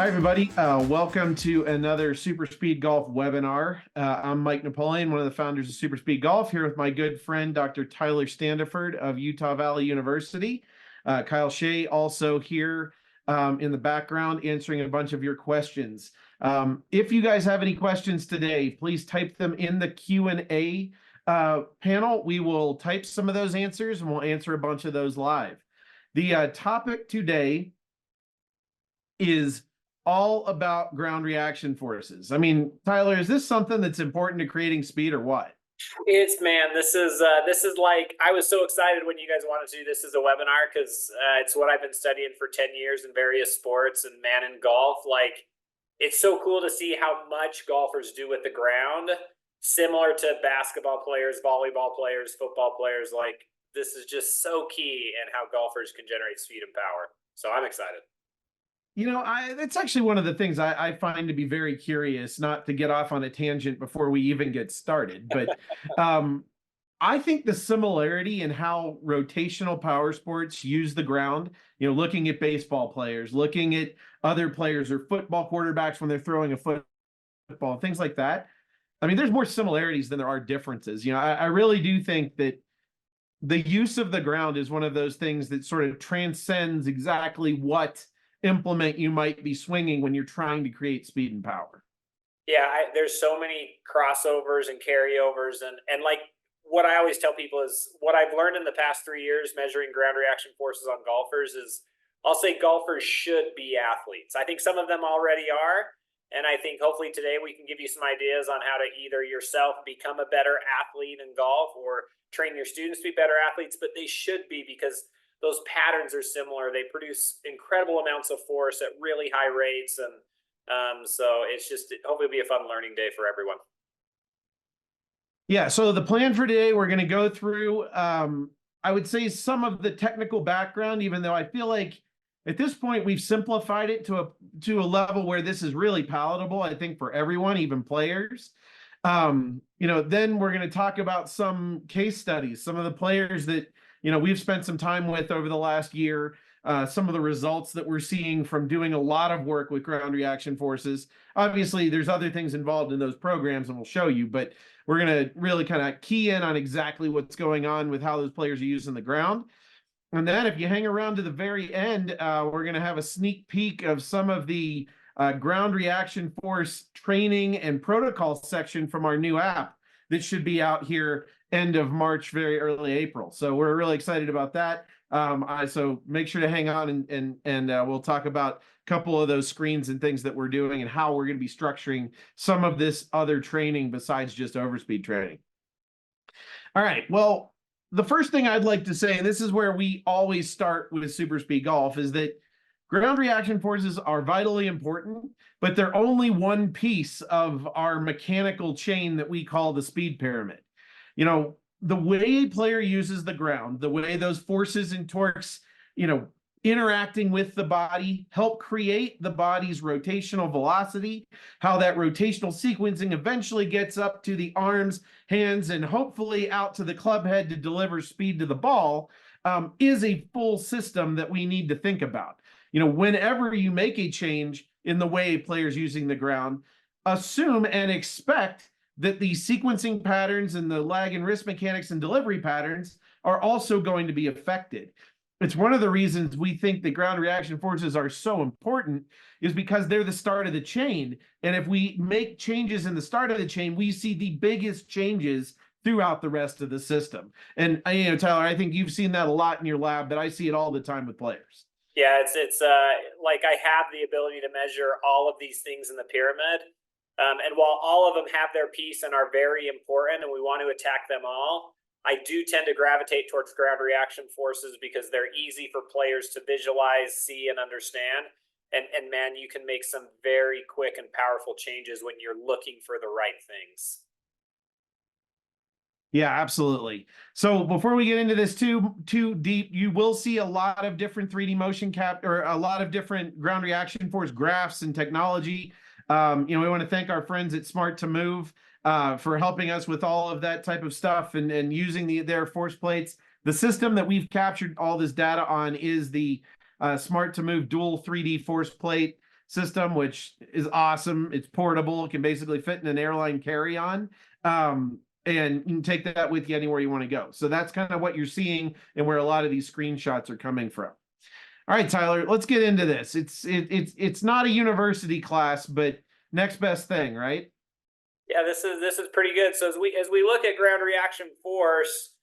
Hi, everybody. Welcome to another SuperSpeed Golf webinar. I'm Mike Napoleon, one of the founders of SuperSpeed Golf, here with my good friend, Dr. Tyler Standifird of Utah Valley University. Kyle Shea also here in the background answering a bunch of your questions. If you guys have any questions today, please type them in the Q&A panel. We will type some of those answers and we'll answer a bunch of those live. The topic today is all about ground reaction forces. I mean, Tyler, is this something that's important to creating speed or what? This is like, I was so excited when you guys wanted to do this as a webinar because it's what I've been studying for 10 years in various sports, and man, in golf, like, it's so cool to see how much golfers do with the ground, similar to basketball players, volleyball players, football players. Like, this is just so key in how golfers can generate speed and power. So I'm excited. You know, that's actually one of the things I find to be very curious, not to get off on a tangent before we even get started, but I think the similarity in how rotational power sports use the ground, you know, looking at baseball players, looking at other players or football quarterbacks when they're throwing a football, things like that. I mean, there's more similarities than there are differences. You know, I really do think that the use of the ground is one of those things that sort of transcends exactly what implement you might be swinging when you're trying to create speed and power. Yeah, there's so many crossovers and carryovers, and like what I always tell people is what I've learned in the past 3 years measuring ground reaction forces on golfers is I'll say golfers should be athletes. I think some of them already are, and I think hopefully today we can give you some ideas on how to either yourself become a better athlete in golf or train your students to be better athletes, but they should be, because those patterns are similar. They produce incredible amounts of force at really high rates. And so it's just, hopefully it'll be a fun learning day for everyone. Yeah, so the plan for today, we're going to go through, I would say, some of the technical background, even though I feel like at this point we've simplified it to a level where this is really palatable, I think, for everyone, even players. You know, then we're going to talk about some case studies, some of the players that we've spent some time with over the last year, some of the results that we're seeing from doing a lot of work with ground reaction forces. Obviously, there's other things involved in those programs, and we'll show you, but we're going to really kind of key in on exactly what's going on with how those players are using the ground. And then if you hang around to the very end, we're going to have a sneak peek of some of the ground reaction force training and protocol section from our new app that should be out here end of March, very early April. So we're really excited about that. So make sure to hang on and we'll talk about a couple of those screens and things that we're doing and how we're going to be structuring some of this other training besides just overspeed training. All right. Well, the first thing I'd like to say, and this is where we always start with SuperSpeed Golf, is that ground reaction forces are vitally important, but they're only one piece of our mechanical chain that we call the speed pyramid. You know, the way a player uses the ground, the way those forces and torques, interacting with the body help create the body's rotational velocity, how that rotational sequencing eventually gets up to the arms, hands, and hopefully out to the club head to deliver speed to the ball, is a full system that we need to think about. You know, whenever you make a change in the way a player's using the ground, assume and expect that the sequencing patterns and the lag and wrist mechanics and delivery patterns are also going to be affected. It's one of the reasons we think the ground reaction forces are so important, is because they're the start of the chain. And if we make changes in the start of the chain, we see the biggest changes throughout the rest of the system. And Tyler, I think you've seen that a lot in your lab, but I see it all the time with players. Yeah, it's like I have the ability to measure all of these things in the pyramid. And while all of them have their piece and are very important and we want to attack them all, I do tend to gravitate towards ground reaction forces because they're easy for players to visualize, see, and understand. And man, you can make some very quick and powerful changes when you're looking for the right things. Yeah, absolutely. So before we get into this too deep, you will see a lot of different 3D motion or a lot of different ground reaction force graphs and technology. We want to thank our friends at Smart to Move for helping us with all of that type of stuff and using their force plates. The system that we've captured all this data on is the Smart to Move dual 3D force plate system, which is awesome. It's portable. It can basically fit in an airline carry-on. And you can take that with you anywhere you want to go. So that's kind of what you're seeing and where a lot of these screenshots are coming from. All right, Tyler, let's get into this. It's not a university class, but next best thing, right? Yeah, this is pretty good. So as we look at ground reaction force,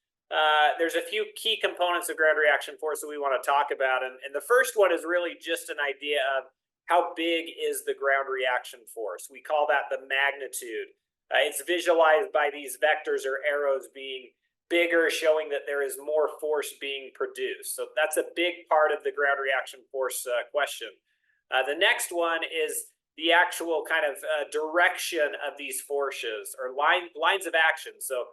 there's a few key components of ground reaction force that we want to talk about, and the first one is really just an idea of how big is the ground reaction force. We call that the magnitude. It's visualized by these vectors or arrows being bigger, showing that there is more force being produced. So that's a big part of the ground reaction force question. The next one is the actual kind of direction of these forces or lines of action. So,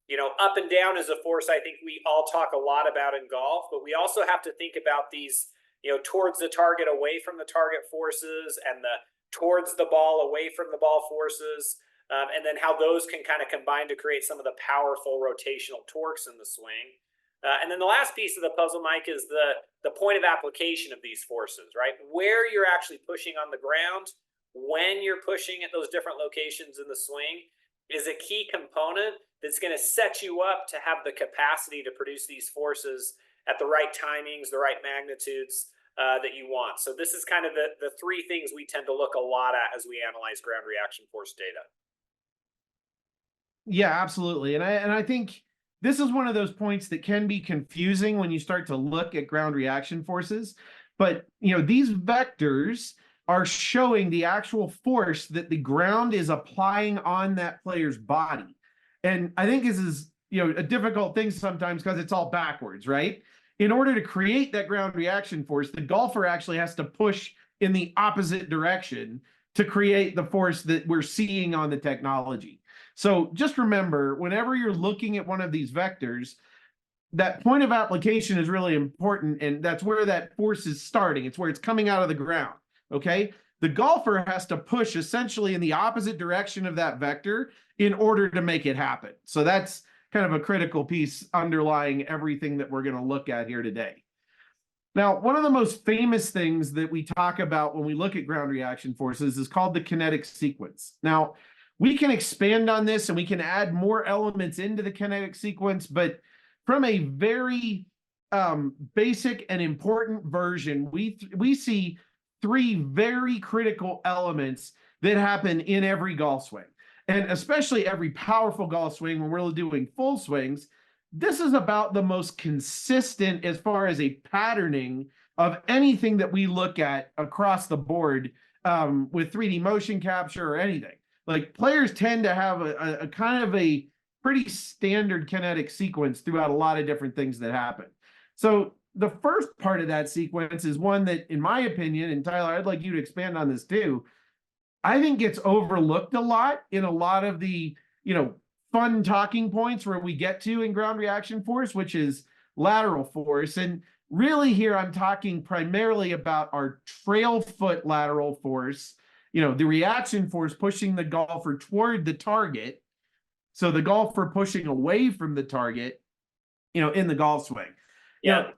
you know, up and down is a force I think we all talk a lot about in golf, but we also have to think about these, you know, towards the target, away from the target forces, and the towards the ball, away from the ball forces. And then how those can kind of combine to create some of the powerful rotational torques in the swing. And then the last piece of the puzzle, Mike, is the point of application of these forces, right? Where you're actually pushing on the ground, when you're pushing at those different locations in the swing is a key component that's going to set you up to have the capacity to produce these forces at the right timings, the right magnitudes that you want. So this is kind of the three things we tend to look a lot at as we analyze ground reaction force data. Yeah, absolutely. And I think this is one of those points that can be confusing when you start to look at ground reaction forces. But, you know, these vectors are showing the actual force that the ground is applying on that player's body. And I think this is, you know, a difficult thing sometimes because it's all backwards, right? In order to create that ground reaction force, the golfer actually has to push in the opposite direction to create the force that we're seeing on the technology. So just remember, whenever you're looking at one of these vectors, that point of application is really important, and that's where that force is starting. It's where it's coming out of the ground, okay? The golfer has to push essentially in the opposite direction of that vector in order to make it happen. So that's kind of a critical piece underlying everything that we're going to look at here today. Now, one of the most famous things that we talk about when we look at ground reaction forces is called the kinetic sequence. Now, we can expand on this and we can add more elements into the kinetic sequence, but from a very basic and important version, we see three very critical elements that happen in every golf swing, and especially every powerful golf swing when we're doing full swings. This is about the most consistent as far as a patterning of anything that we look at across the board with 3D motion capture or anything. Like, players tend to have a kind of a pretty standard kinetic sequence throughout a lot of different things that happen. So the first part of that sequence is one that, in my opinion, and Tyler, I'd like you to expand on this too, I think gets overlooked a lot in a lot of the, you know, fun talking points where we get to in ground reaction force, which is lateral force. And really here I'm talking primarily about our trail foot lateral force, you know, the reaction force pushing the golfer toward the target. So the golfer pushing away from the target, you know, in the golf swing. Yeah. You know,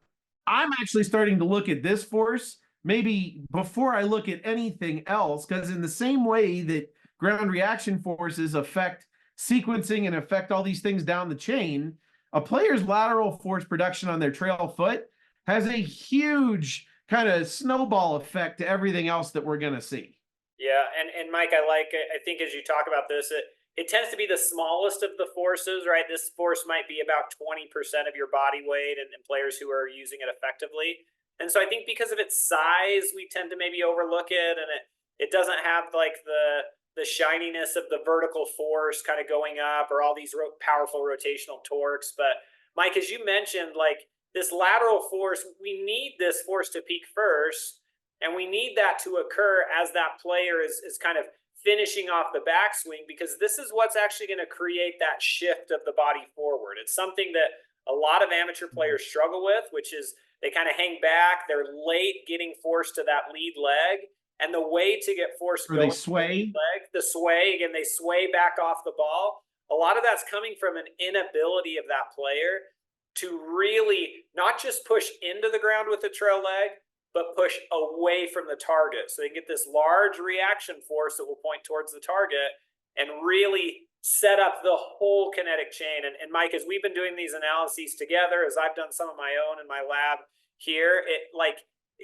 I'm actually starting to look at this force maybe before I look at anything else, because in the same way that ground reaction forces affect sequencing and affect all these things down the chain, a player's lateral force production on their trail foot has a huge kind of snowball effect to everything else that we're going to see. Yeah, and Mike, I think as you talk about this, it tends to be the smallest of the forces, right? This force might be about 20% of your body weight, and players who are using it effectively. And so I think because of its size, we tend to maybe overlook it, and it doesn't have like the shininess of the vertical force kind of going up or all these powerful rotational torques. But Mike, as you mentioned, like this lateral force, we need this force to peak first. And we need that to occur as that player is kind of finishing off the backswing, because this is what's actually going to create that shift of the body forward. It's something that a lot of amateur players struggle with, which is they kind of hang back. They're late getting forced to that lead leg. And the way to get force going, they sway. The sway, again, they sway back off the ball. A lot of that's coming from an inability of that player to really not just push into the ground with the trail leg, but push away from the target. So they get this large reaction force that will point towards the target and really set up the whole kinetic chain. And Mike, as we've been doing these analyses together, as I've done some of my own in my lab here,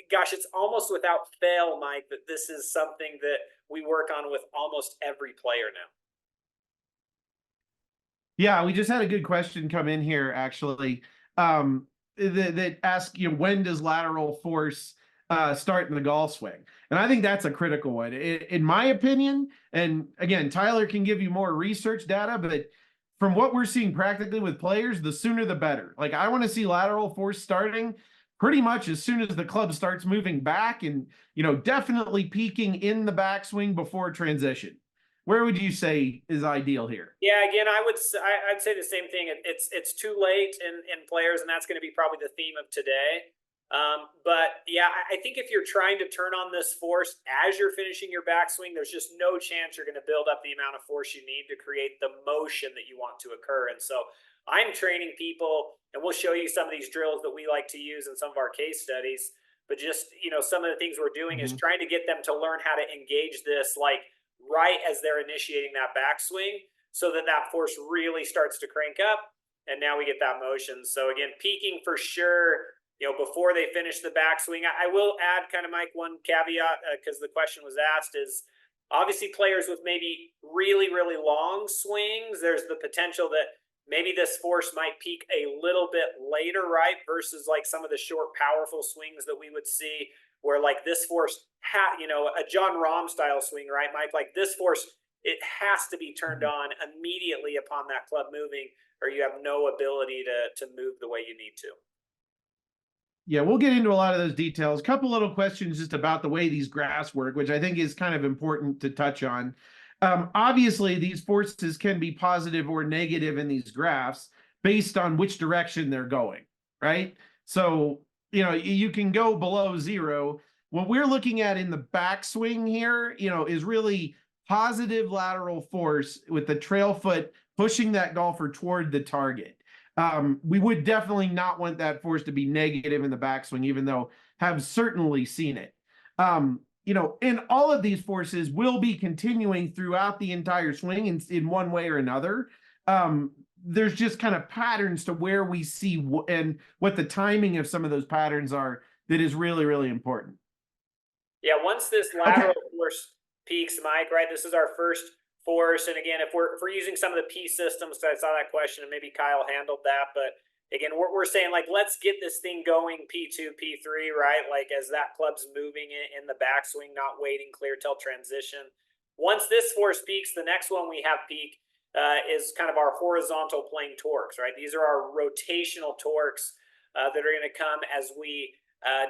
gosh, it's almost without fail, Mike, that this is something that we work on with almost every player now. Yeah, we just had a good question come in here, actually, that ask, when does lateral force start in the golf swing? And I think that's a critical one. In my opinion, and again, Tyler can give you more research data, but from what we're seeing practically with players, the sooner the better. Like, I want to see lateral force starting pretty much as soon as the club starts moving back, and, definitely peaking in the backswing before transition. Where would you say is ideal here? Yeah, again, I'd say the same thing. It's too late in players, and that's going to be probably the theme of today. But yeah, I think if you're trying to turn on this force as you're finishing your backswing, there's just no chance you're going to build up the amount of force you need to create the motion that you want to occur. And so I'm training people, and we'll show you some of these drills that we like to use in some of our case studies. But just, some of the things we're doing is trying to get them to learn how to engage this, like, right as they're initiating that backswing, so that force really starts to crank up, and now we get that motion. So again, peaking for sure, before they finish the backswing. I will add, kind of, Mike, one caveat, because the question was asked, is obviously players with maybe really, really long swings, there's the potential that maybe this force might peak a little bit later, right? Versus like some of the short, powerful swings that we would see, where like this force, a John Rahm style swing, right, Mike? Like this force, it has to be turned on immediately upon that club moving, or you have no ability to move the way you need to. Yeah, we'll get into a lot of those details. A couple little questions just about the way these graphs work, which I think is kind of important to touch on. Obviously, these forces can be positive or negative in these graphs based on which direction they're going, right? So, you can go below zero. What we're looking at in the backswing here, is really positive lateral force with the trail foot pushing that golfer toward the target. We would definitely not want that force to be negative in the backswing, even though have certainly seen it. And all of these forces will be continuing throughout the entire swing in one way or another. There's just kind of patterns to where we see and what the timing of some of those patterns are that is really, really important. Yeah, once this lateral force peaks, Mike, right, this is our first force. And again, if we're using some of the P systems, so I saw that question and maybe Kyle handled that, but again, we're saying, like, let's get this thing going P2, P3, right? Like as that club's moving in the backswing, not waiting clear till transition. Once this force peaks, the next one we have peak is kind of our horizontal plane torques, right? These are our rotational torques that are going to come as we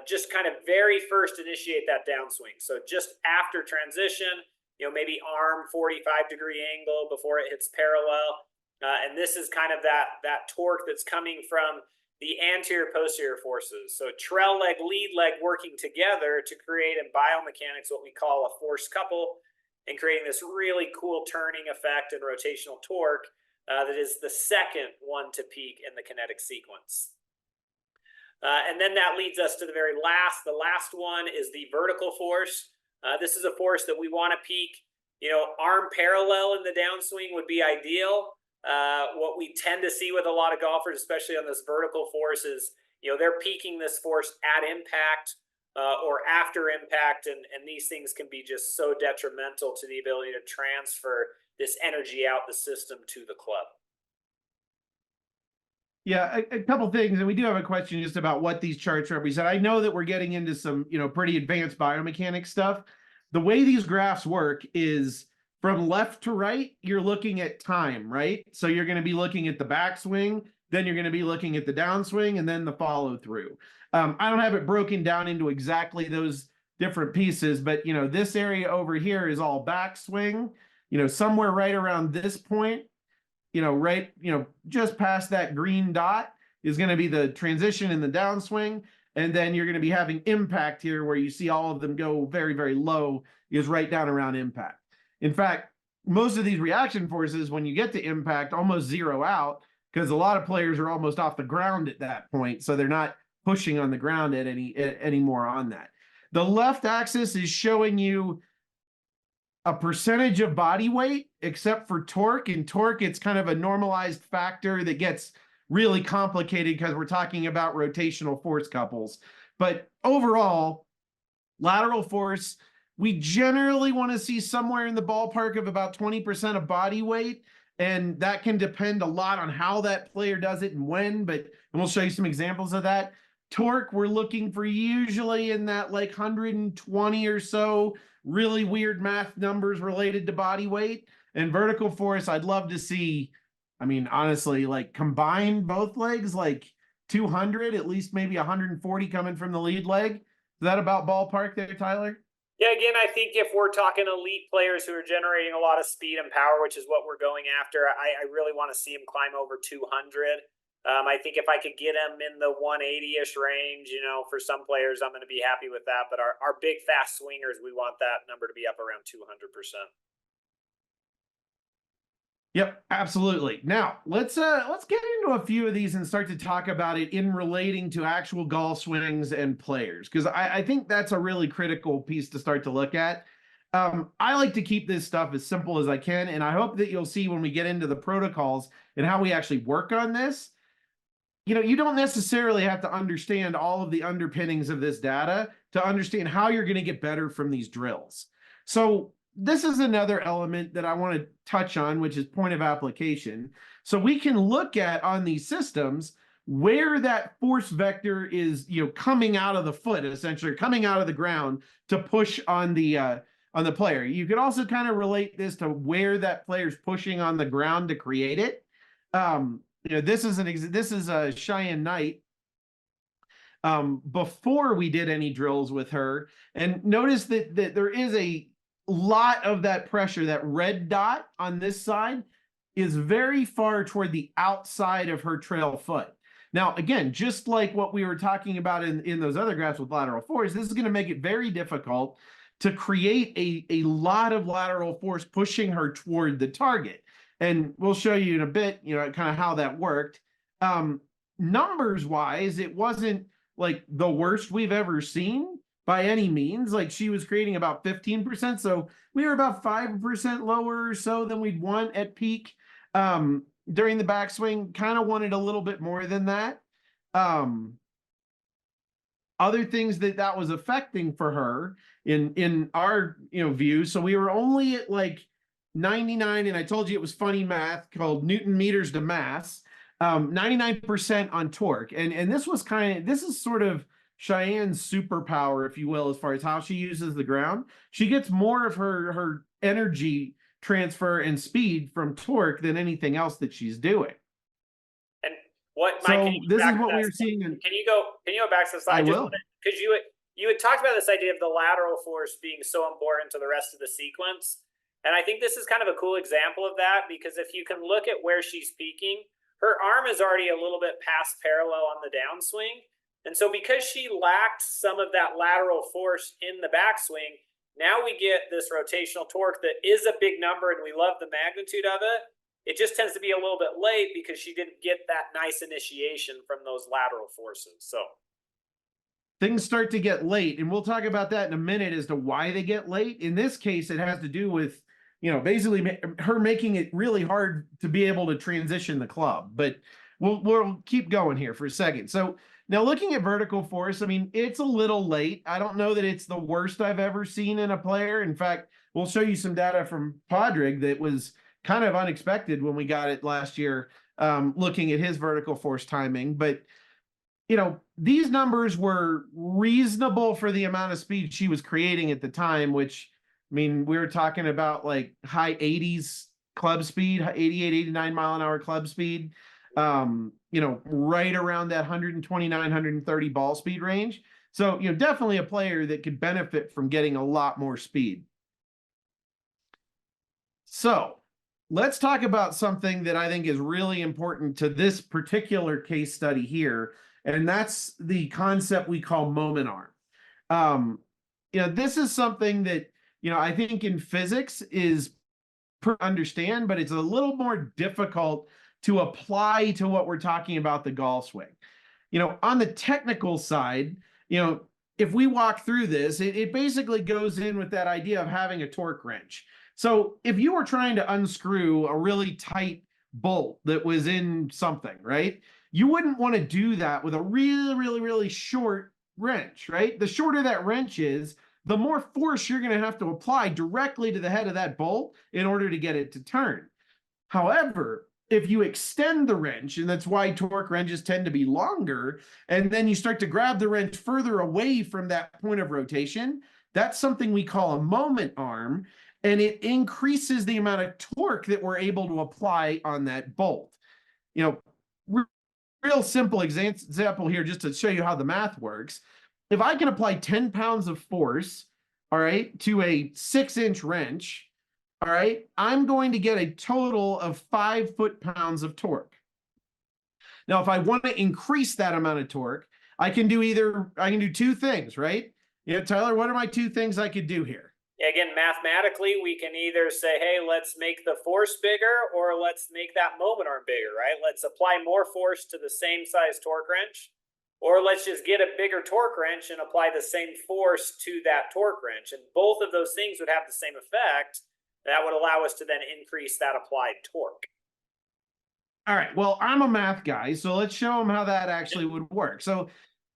just kind of very first initiate that downswing. So just after transition, maybe arm 45-degree angle before it hits parallel. And this is kind of that torque that's coming from the anterior posterior forces. So trail leg, lead leg working together to create in biomechanics what we call a force couple, and creating this really cool turning effect and rotational torque that is the second one to peak in the kinetic sequence. And then that leads us to the very last. The last one is the vertical force. This is a force that we want to peak, arm parallel in the downswing would be ideal. What we tend to see with a lot of golfers, especially on this vertical force, is, they're peaking this force at impact or after impact. And these things can be just so detrimental to the ability to transfer this energy out the system to the club. Yeah, a couple things, and we do have a question just about what these charts represent. I know that we're getting into some, pretty advanced biomechanics stuff. The way these graphs work is from left to right, you're looking at time, right? So you're going to be looking at the backswing, then you're going to be looking at the downswing, and then the follow through. I don't have it broken down into exactly those different pieces, but this area over here is all backswing. Somewhere right around this point, just past that green dot is going to be the transition in the downswing. And then you're going to be having impact here, where you see all of them go very, very low, is right down around impact. In fact, most of these reaction forces, when you get to impact, almost zero out, because a lot of players are almost off the ground at that point. So they're not pushing on the ground at any more on that. The left axis is showing you a percentage of body weight, except for torque. And torque, it's kind of a normalized factor that gets really complicated because we're talking about rotational force couples. But overall, lateral force, we generally want to see somewhere in the ballpark of about 20% of body weight. And that can depend a lot on how that player does it and when, and we'll show you some examples of that. Torque, we're looking for usually in that like 120 or so, really weird math numbers related to body weight. And vertical force, I'd love to see, I mean, honestly, like combine both legs, like 200, at least maybe 140 coming from the lead leg. Is that about ballpark there, Tyler? Yeah, again, I think if we're talking elite players who are generating a lot of speed and power, which is what we're going after, I really want to see him climb over 200. I think if I could get him in the 180-ish range, for some players, I'm going to be happy with that. But our big, fast swingers, we want that number to be up around 200%. Yep, absolutely. Now let's get into a few of these and start to talk about it in relating to actual golf swings and players, because I think that's a really critical piece to start to look at. I like to keep this stuff as simple as I can, and I hope that you'll see when we get into the protocols and how we actually work on this. You don't necessarily have to understand all of the underpinnings of this data to understand how you're going to get better from these drills. So this is another element that I want to touch on, which is point of application. So we can look at on these systems where that force vector is, coming out of the foot, essentially coming out of the ground to push on the player. You could also kind of relate this to where that player's pushing on the ground to create it. This is a Cheyenne Knight. Before we did any drills with her, and notice that there is a lot of that pressure. That red dot on this side is very far toward the outside of her trail foot. Now, again, just like what we were talking about in those other graphs with lateral force, this is going to make it very difficult to create a lot of lateral force pushing her toward the target. And we'll show you in a bit, kind of how that worked. Numbers wise, it wasn't like the worst we've ever seen by any means. Like, she was creating about 15%. So we were about 5% lower or so than we'd want at peak. During the backswing, kind of wanted a little bit more than that. Other things that was affecting for her in our view. So we were only at like 99, and I told you it was funny math called Newton meters to mass. 99% on torque, and this is sort of Cheyenne's superpower, if you will, as far as how she uses the ground. She gets more of her energy transfer and speed from torque than anything else that she's doing. And what, so Mike, this is what we were seeing. Can you go back to the slide? I will. Because you had talked about this idea of the lateral force being so important to the rest of the sequence. And I think this is kind of a cool example of that, because if you can look at where she's peaking, her arm is already a little bit past parallel on the downswing. And so because she lacked some of that lateral force in the backswing, now we get this rotational torque that is a big number, and we love the magnitude of it. It just tends to be a little bit late because she didn't get that nice initiation from those lateral forces. So things start to get late, and we'll talk about that in a minute as to why they get late. In this case, it has to do with, basically her making it really hard to be able to transition the club. But we'll keep going here for a second. So now looking at vertical force, I mean, it's a little late. I don't know that it's the worst I've ever seen in a player. In fact, we'll show you some data from Podrick that was kind of unexpected when we got it last year, looking at his vertical force timing. But these numbers were reasonable for the amount of speed she was creating at the time, which, I mean, we were talking about like high 80s club speed, 88, 89 mile an hour club speed, right around that 129, 130 ball speed range. So, definitely a player that could benefit from getting a lot more speed. So let's talk about something that I think is really important to this particular case study here. And that's the concept we call moment arm. This is something that, I think in physics is understand, but it's a little more difficult to apply to what we're talking about the golf swing. On the technical side, if we walk through this, it basically goes in with that idea of having a torque wrench. So if you were trying to unscrew a really tight bolt that was in something, right? You wouldn't want to do that with a really, really, really short wrench, right? The shorter that wrench is, the more force you're going to have to apply directly to the head of that bolt in order to get it to turn. However, if you extend the wrench, and that's why torque wrenches tend to be longer, and then you start to grab the wrench further away from that point of rotation, that's something we call a moment arm, and it increases the amount of torque that we're able to apply on that bolt. Real simple example here, just to show you how the math works. If I can apply 10 pounds of force, all right, to a 6-inch wrench, all right, I'm going to get a total of 5 foot-pounds of torque. Now, if I want to increase that amount of torque, I can do two things, right? Tyler, what are my two things I could do here? Again, mathematically, we can either say, hey, let's make the force bigger, or let's make that moment arm bigger, right? Let's apply more force to the same size torque wrench, or let's just get a bigger torque wrench and apply the same force to that torque wrench. And both of those things would have the same effect. That would allow us to then increase that applied torque. All right, well, I'm a math guy, so let's show them how that actually would work. So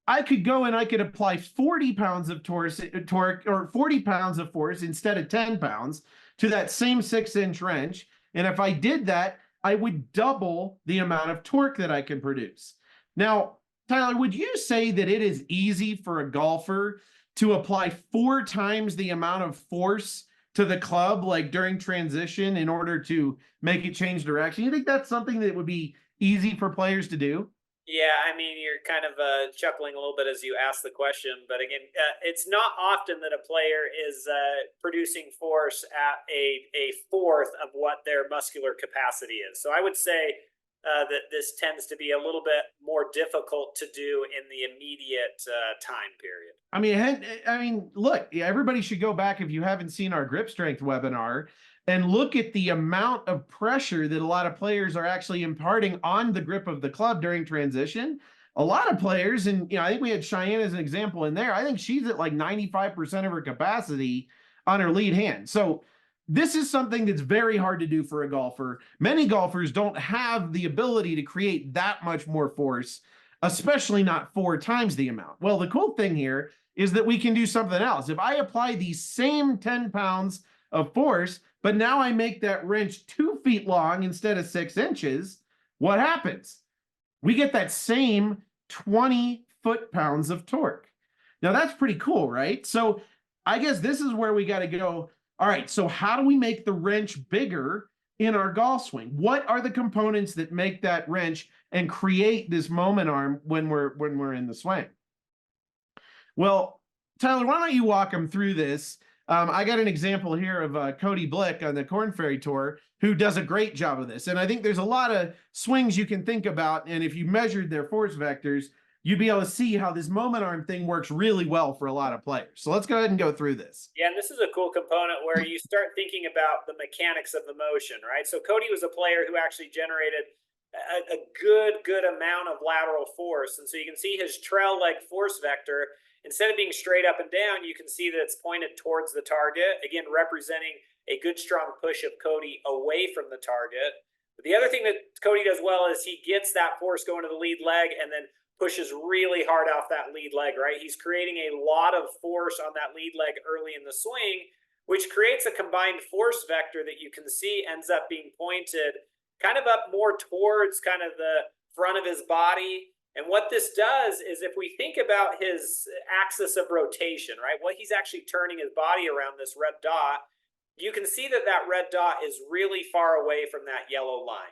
I could go and I could apply 40 pounds of torque or 40 pounds of force instead of 10 pounds to that same 6-inch wrench. And if I did that, I would double the amount of torque that I can produce. Now, Tyler, would you say that it is easy for a golfer to apply 4 times the amount of force to the club, like during transition, in order to make it change direction? You think that's something that would be easy for players to do? Yeah, I mean, you're kind of chuckling a little bit as you ask the question, but again, it's not often that a player is producing force at a fourth of what their muscular capacity is. So I would say that this tends to be a little bit more difficult to do in the immediate time period. I mean, look, everybody should go back, if you haven't seen our grip strength webinar, and look at the amount of pressure that a lot of players are actually imparting on the grip of the club during transition. A lot of players, and I think we had Cheyenne as an example in there. I think she's at like 95% of her capacity on her lead hand. So this is something that's very hard to do for a golfer. Many golfers don't have the ability to create that much more force, especially not 4 times the amount. Well, the cool thing here is that we can do something else. If I apply the same 10 pounds of force, but now I make that wrench 2 feet long instead of 6 inches, what happens? We get that same 20 foot-pounds of torque. Now that's pretty cool, right? So I guess this is where we got to go. All right, so how do we make the wrench bigger in our golf swing? What are the components that make that wrench and create this moment arm when we're in the swing? Well, Tyler, why don't you walk them through this? I got an example here of Cody Blick on the Korn Ferry Tour, who does a great job of this. And I think there's a lot of swings you can think about. And if you measured their force vectors, you'd be able to see how this moment arm thing works really well for a lot of players. So let's go ahead and go through this. Yeah, and this is a cool component where you start thinking about the mechanics of the motion, right? So Cody was a player who actually generated a good amount of lateral force. And so you can see his trail leg force vector. Instead of being straight up and down, you can see that it's pointed towards the target, again, representing a good, strong push of Cody away from the target. But the other thing that Cody does well is he gets that force going to the lead leg and then pushes really hard off that lead leg, right? He's creating a lot of force on that lead leg early in the swing, which creates a combined force vector that you can see ends up being pointed kind of up more towards kind of the front of his body. And what this does is, if we think about his axis of rotation, right, what he's actually turning his body around this red dot, you can see that that red dot is really far away from that yellow line.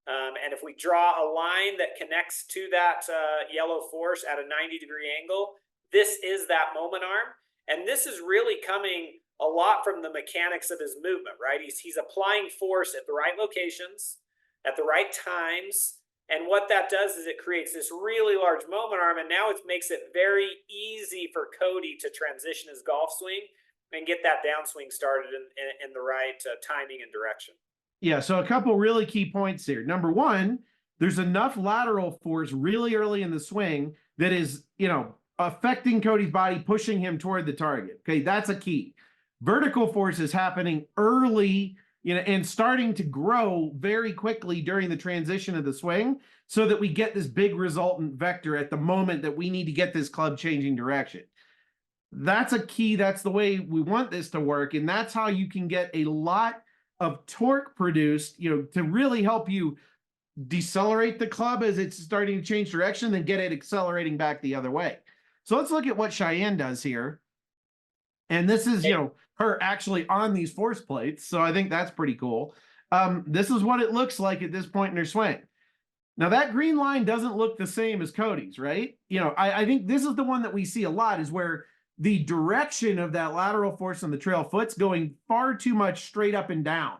And if we draw a line that connects to that yellow force at a 90-degree angle, this is that moment arm. And this is really coming a lot from the mechanics of his movement, right? He's applying force at the right locations, at the right times. And what that does is it creates this really large moment arm, and now it makes it very easy for Cody to transition his golf swing and get that downswing started in the right timing and direction. Yeah, so a couple really key points here. Number one, there's enough lateral force really early in the swing that is, affecting Cody's body, pushing him toward the target. Okay, that's a key. Vertical force is happening early, and starting to grow very quickly during the transition of the swing so that we get this big resultant vector at the moment that we need to get this club changing direction. That's a key. That's the way we want this to work. And that's how you can get a lot of torque produced, to really help you decelerate the club as it's starting to change direction, then get it accelerating back the other way. So let's look at what Cheyenne does here. And this is, her actually on these force plates. So I think that's pretty cool. This is what it looks like at this point in her swing. Now that green line doesn't look the same as Cody's, right? I think this is the one that we see a lot, is where the direction of that lateral force on the trail foot's going far too much straight up and down.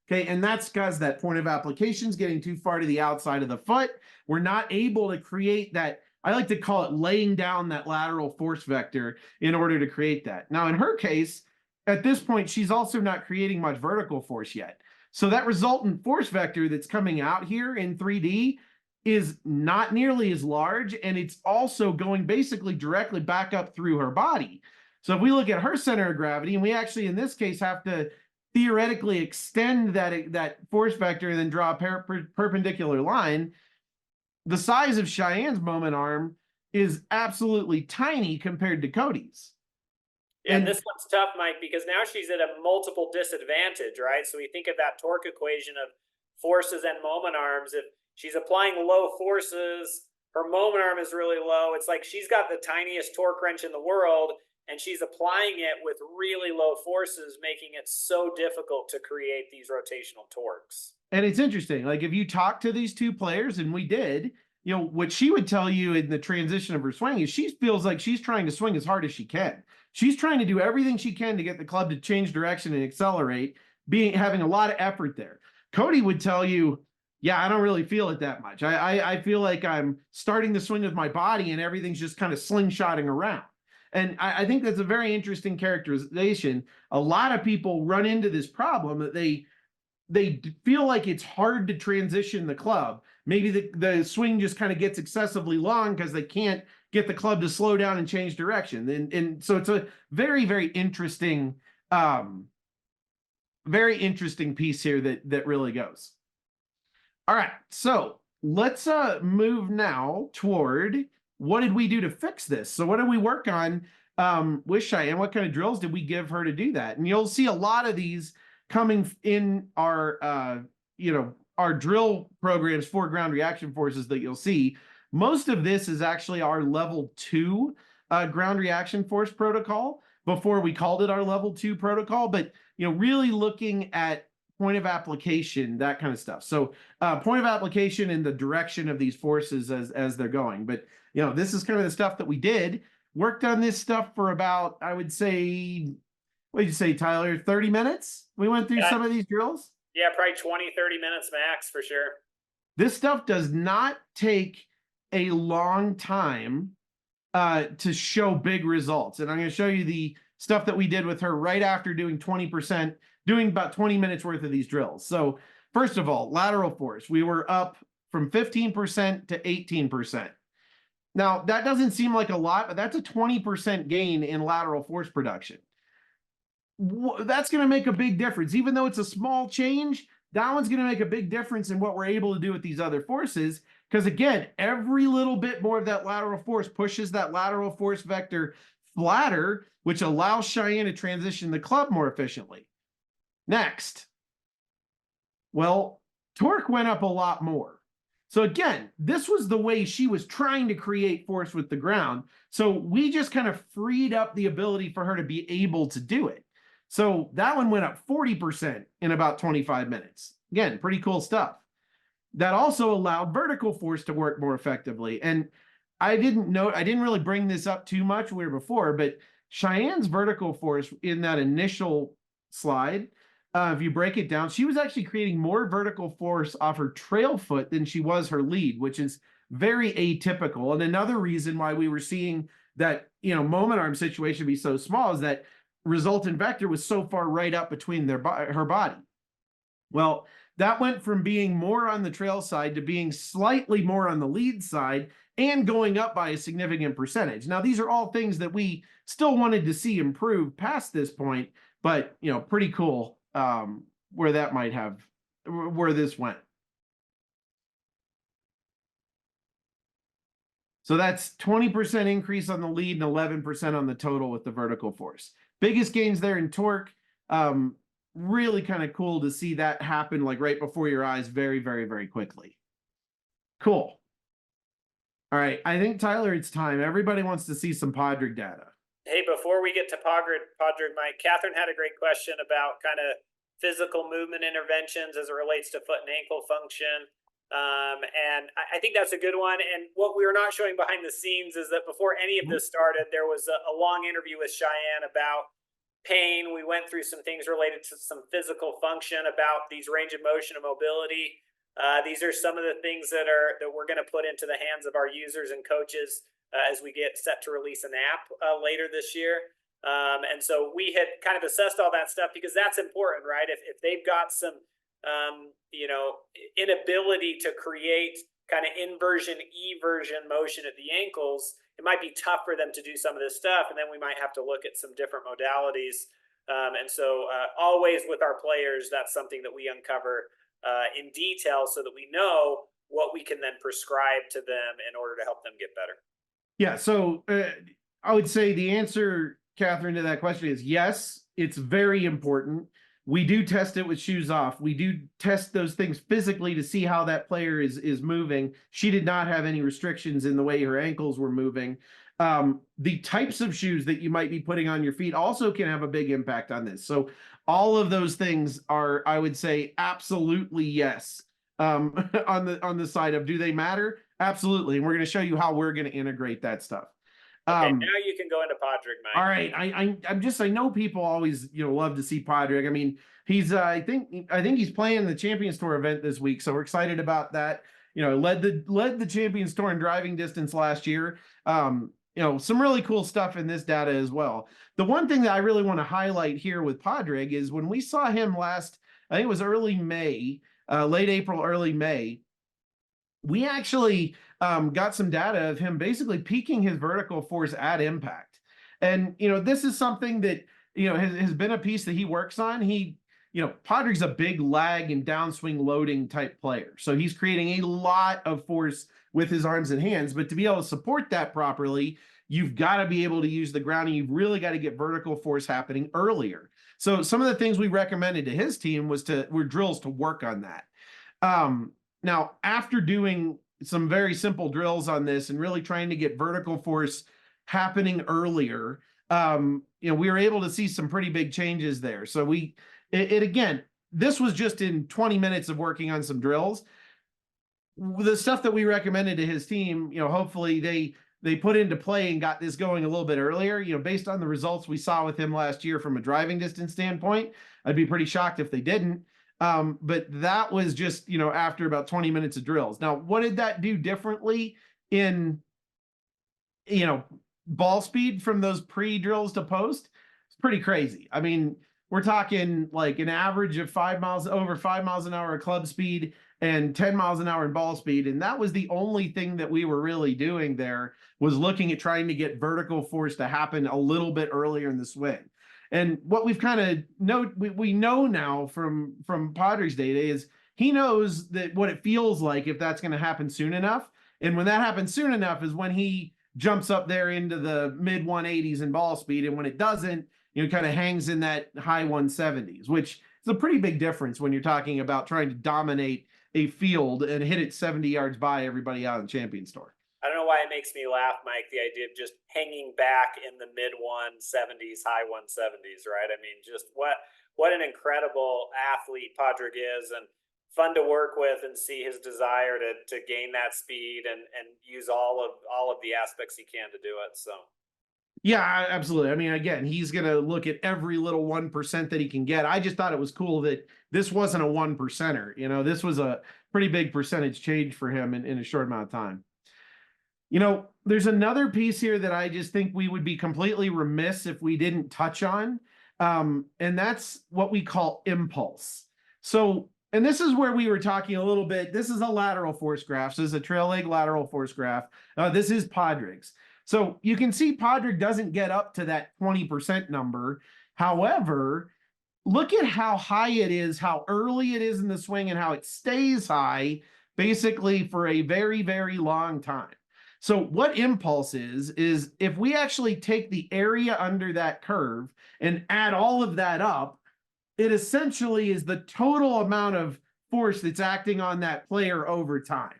Okay, and that's because that point of application is getting too far to the outside of the foot. We're not able to create that, I like to call it laying down that lateral force vector in order to create that. Now in her case, at this point, she's also not creating much vertical force yet. So that resultant force vector that's coming out here in 3D is not nearly as large, and it's also going basically directly back up through her body. So if we look at her center of gravity, and we actually in this case have to theoretically extend that force vector and then draw a perpendicular line, the size of Cheyenne's moment arm is absolutely tiny compared to Cody's. Yeah, and this one's tough, Mike, because now she's at a multiple disadvantage, right? So we think of that torque equation of forces and moment arms. If she's applying low forces, her moment arm is really low. It's like she's got the tiniest torque wrench in the world, and she's applying it with really low forces, making it so difficult to create these rotational torques. And it's interesting, like if you talk to these two players, and we did, what she would tell you in the transition of her swing is she feels like she's trying to swing as hard as she can. She's trying to do everything she can to get the club to change direction and accelerate, having a lot of effort there. Cody would tell you, yeah, I don't really feel it that much. I feel like I'm starting to swing with my body and everything's just kind of slingshotting around. And I think that's a very interesting characterization. A lot of people run into this problem that they feel like it's hard to transition the club. Maybe the swing just kind of gets excessively long because they can't get the club to slow down and change direction. And so it's a very, very interesting piece here that really goes. All right, so let's move now toward what did we do to fix this? So what did we work on with Cheyenne? What kind of drills did we give her to do that? And you'll see a lot of these coming in our drill programs for ground reaction forces that you'll see. Most of this is actually our level 2 ground reaction force protocol. Before we called it our level 2 protocol, but really looking at point of application, that kind of stuff. So point of application and the direction of these forces as they're going. But this is kind of the stuff that we did. Worked on this stuff for about, I would say, what did you say, Tyler? 30 minutes? We went through some of these drills? Yeah, probably 20, 30 minutes max for sure. This stuff does not take a long time to show big results. And I'm going to show you the stuff that we did with her right after doing about 20 minutes worth of these drills. So first of all, lateral force, we were up from 15% to 18%. Now that doesn't seem like a lot, but that's a 20% gain in lateral force production. That's going to make a big difference. Even though it's a small change, that one's going to make a big difference in what we're able to do with these other forces. Because again, every little bit more of that lateral force pushes that lateral force vector flatter, which allows Cheyenne to transition the club more efficiently. Next, well, torque went up a lot more. So again, this was the way she was trying to create force with the ground. So we just kind of freed up the ability for her to be able to do it. So that one went up 40% in about 25 minutes. Again, pretty cool stuff. That also allowed vertical force to work more effectively. And I didn't really bring this up too much before, but Cheyenne's vertical force in that initial slide, if you break it down, she was actually creating more vertical force off her trail foot than she was her lead, which is very atypical. And another reason why we were seeing that, moment arm situation be so small is that resultant vector was so far right up between her body. Well, that went from being more on the trail side to being slightly more on the lead side and going up by a significant percentage. Now, these are all things that we still wanted to see improve past this point, but, you know, pretty cool where that might have, where this went. So that's 20% increase on the lead and 11% on the total with the vertical force. Biggest gains there in torque. Really kind of cool to see that happen like right before your eyes very, very, very quickly. Cool. All right, I think, Tyler, it's time. Everybody wants to see some Podrig data. Hey, before we get to Podrig, Mike, Catherine had a great question about kind of physical movement interventions as it relates to foot and ankle function. And I think that's a good one. And what we were not showing behind the scenes is that before any of this started, there was a long interview with Cheyenne about pain. We went through some things related to some physical function about these range of motion and mobility. These are some of the things that we're going to put into the hands of our users and coaches as we get set to release an app later this year. And so we had kind of assessed all that stuff because that's important, right? If they've got some inability to create kind of inversion, eversion motion at the ankles, it might be tough for them to do some of this stuff. And then we might have to look at some different modalities. And so always with our players, that's something that we uncover in detail so that we know what we can then prescribe to them in order to help them get better. Yeah. So I would say the answer, Catherine, to that question is yes, it's very important. We do test it with shoes off. We do test those things physically to see how that player is moving. She did not have any restrictions in the way her ankles were moving. The types of shoes that you might be putting on your feet also can have a big impact on this. So all of those things are, I would say, absolutely yes. On the side of, do they matter? Absolutely. And we're going to show you how we're going to integrate that stuff. Okay, now you can go into Podrig, Mike. All right, I know people always love to see Podrig. I mean, he's I think he's playing the Champions Tour event this week, so we're excited about that. Led the Champions Tour in driving distance last year. Some really cool stuff in this data as well. The one thing that I really want to highlight here with Podrig is when we saw him last, I think it was early May, late April, early May. We actually got some data of him basically peaking his vertical force at impact. And, this is something that, has been a piece that he works on. Podrig's a big lag and downswing loading type player. So he's creating a lot of force with his arms and hands. But to be able to support that properly, you've got to be able to use the grounding. You've really got to get vertical force happening earlier. So some of the things we recommended to his team were drills to work on that. Now, after doing some very simple drills on this and really trying to get vertical force happening earlier, we were able to see some pretty big changes there. So again, this was just in 20 minutes of working on some drills. The stuff that we recommended to his team, hopefully they put into play and got this going a little bit earlier. Based on the results we saw with him last year from a driving distance standpoint, I'd be pretty shocked if they didn't. But that was just, after about 20 minutes of drills. Now, what did that do differently in, ball speed from those pre-drills to post? It's pretty crazy. I mean, we're talking like an average of over 5 miles an hour of club speed and 10 miles an hour in ball speed. And that was the only thing that we were really doing there, was looking at trying to get vertical force to happen a little bit earlier in the swing. And what we've kind of we know now from Podrig's data is he knows that what it feels like if that's going to happen soon enough. And when that happens soon enough is when he jumps up there into the mid 180s in ball speed. And when it doesn't, kind of hangs in that high 170s, which is a pretty big difference when you're talking about trying to dominate a field and hit it 70 yards by everybody out on Champions Tour. I don't know why it makes me laugh, Mike, the idea of just hanging back in the mid 170s, high 170s, right? I mean, just what an incredible athlete Podrig is, and fun to work with and see his desire to gain that speed and use all of the aspects he can to do it. So yeah, absolutely. I mean, again, he's going to look at every little 1% that he can get. I just thought it was cool that this wasn't a 1%er. This was a pretty big percentage change for him in a short amount of time. There's another piece here that I just think we would be completely remiss if we didn't touch on. And that's what we call impulse. So and this is where we were talking a little bit. This is a lateral force graph. So this is a trail leg lateral force graph. This is Podrick's. So you can see Podrick doesn't get up to that 20% number. However, look at how high it is, how early it is in the swing, and how it stays high basically for a very, very long time. So what impulse is if we actually take the area under that curve and add all of that up, it essentially is the total amount of force that's acting on that player over time.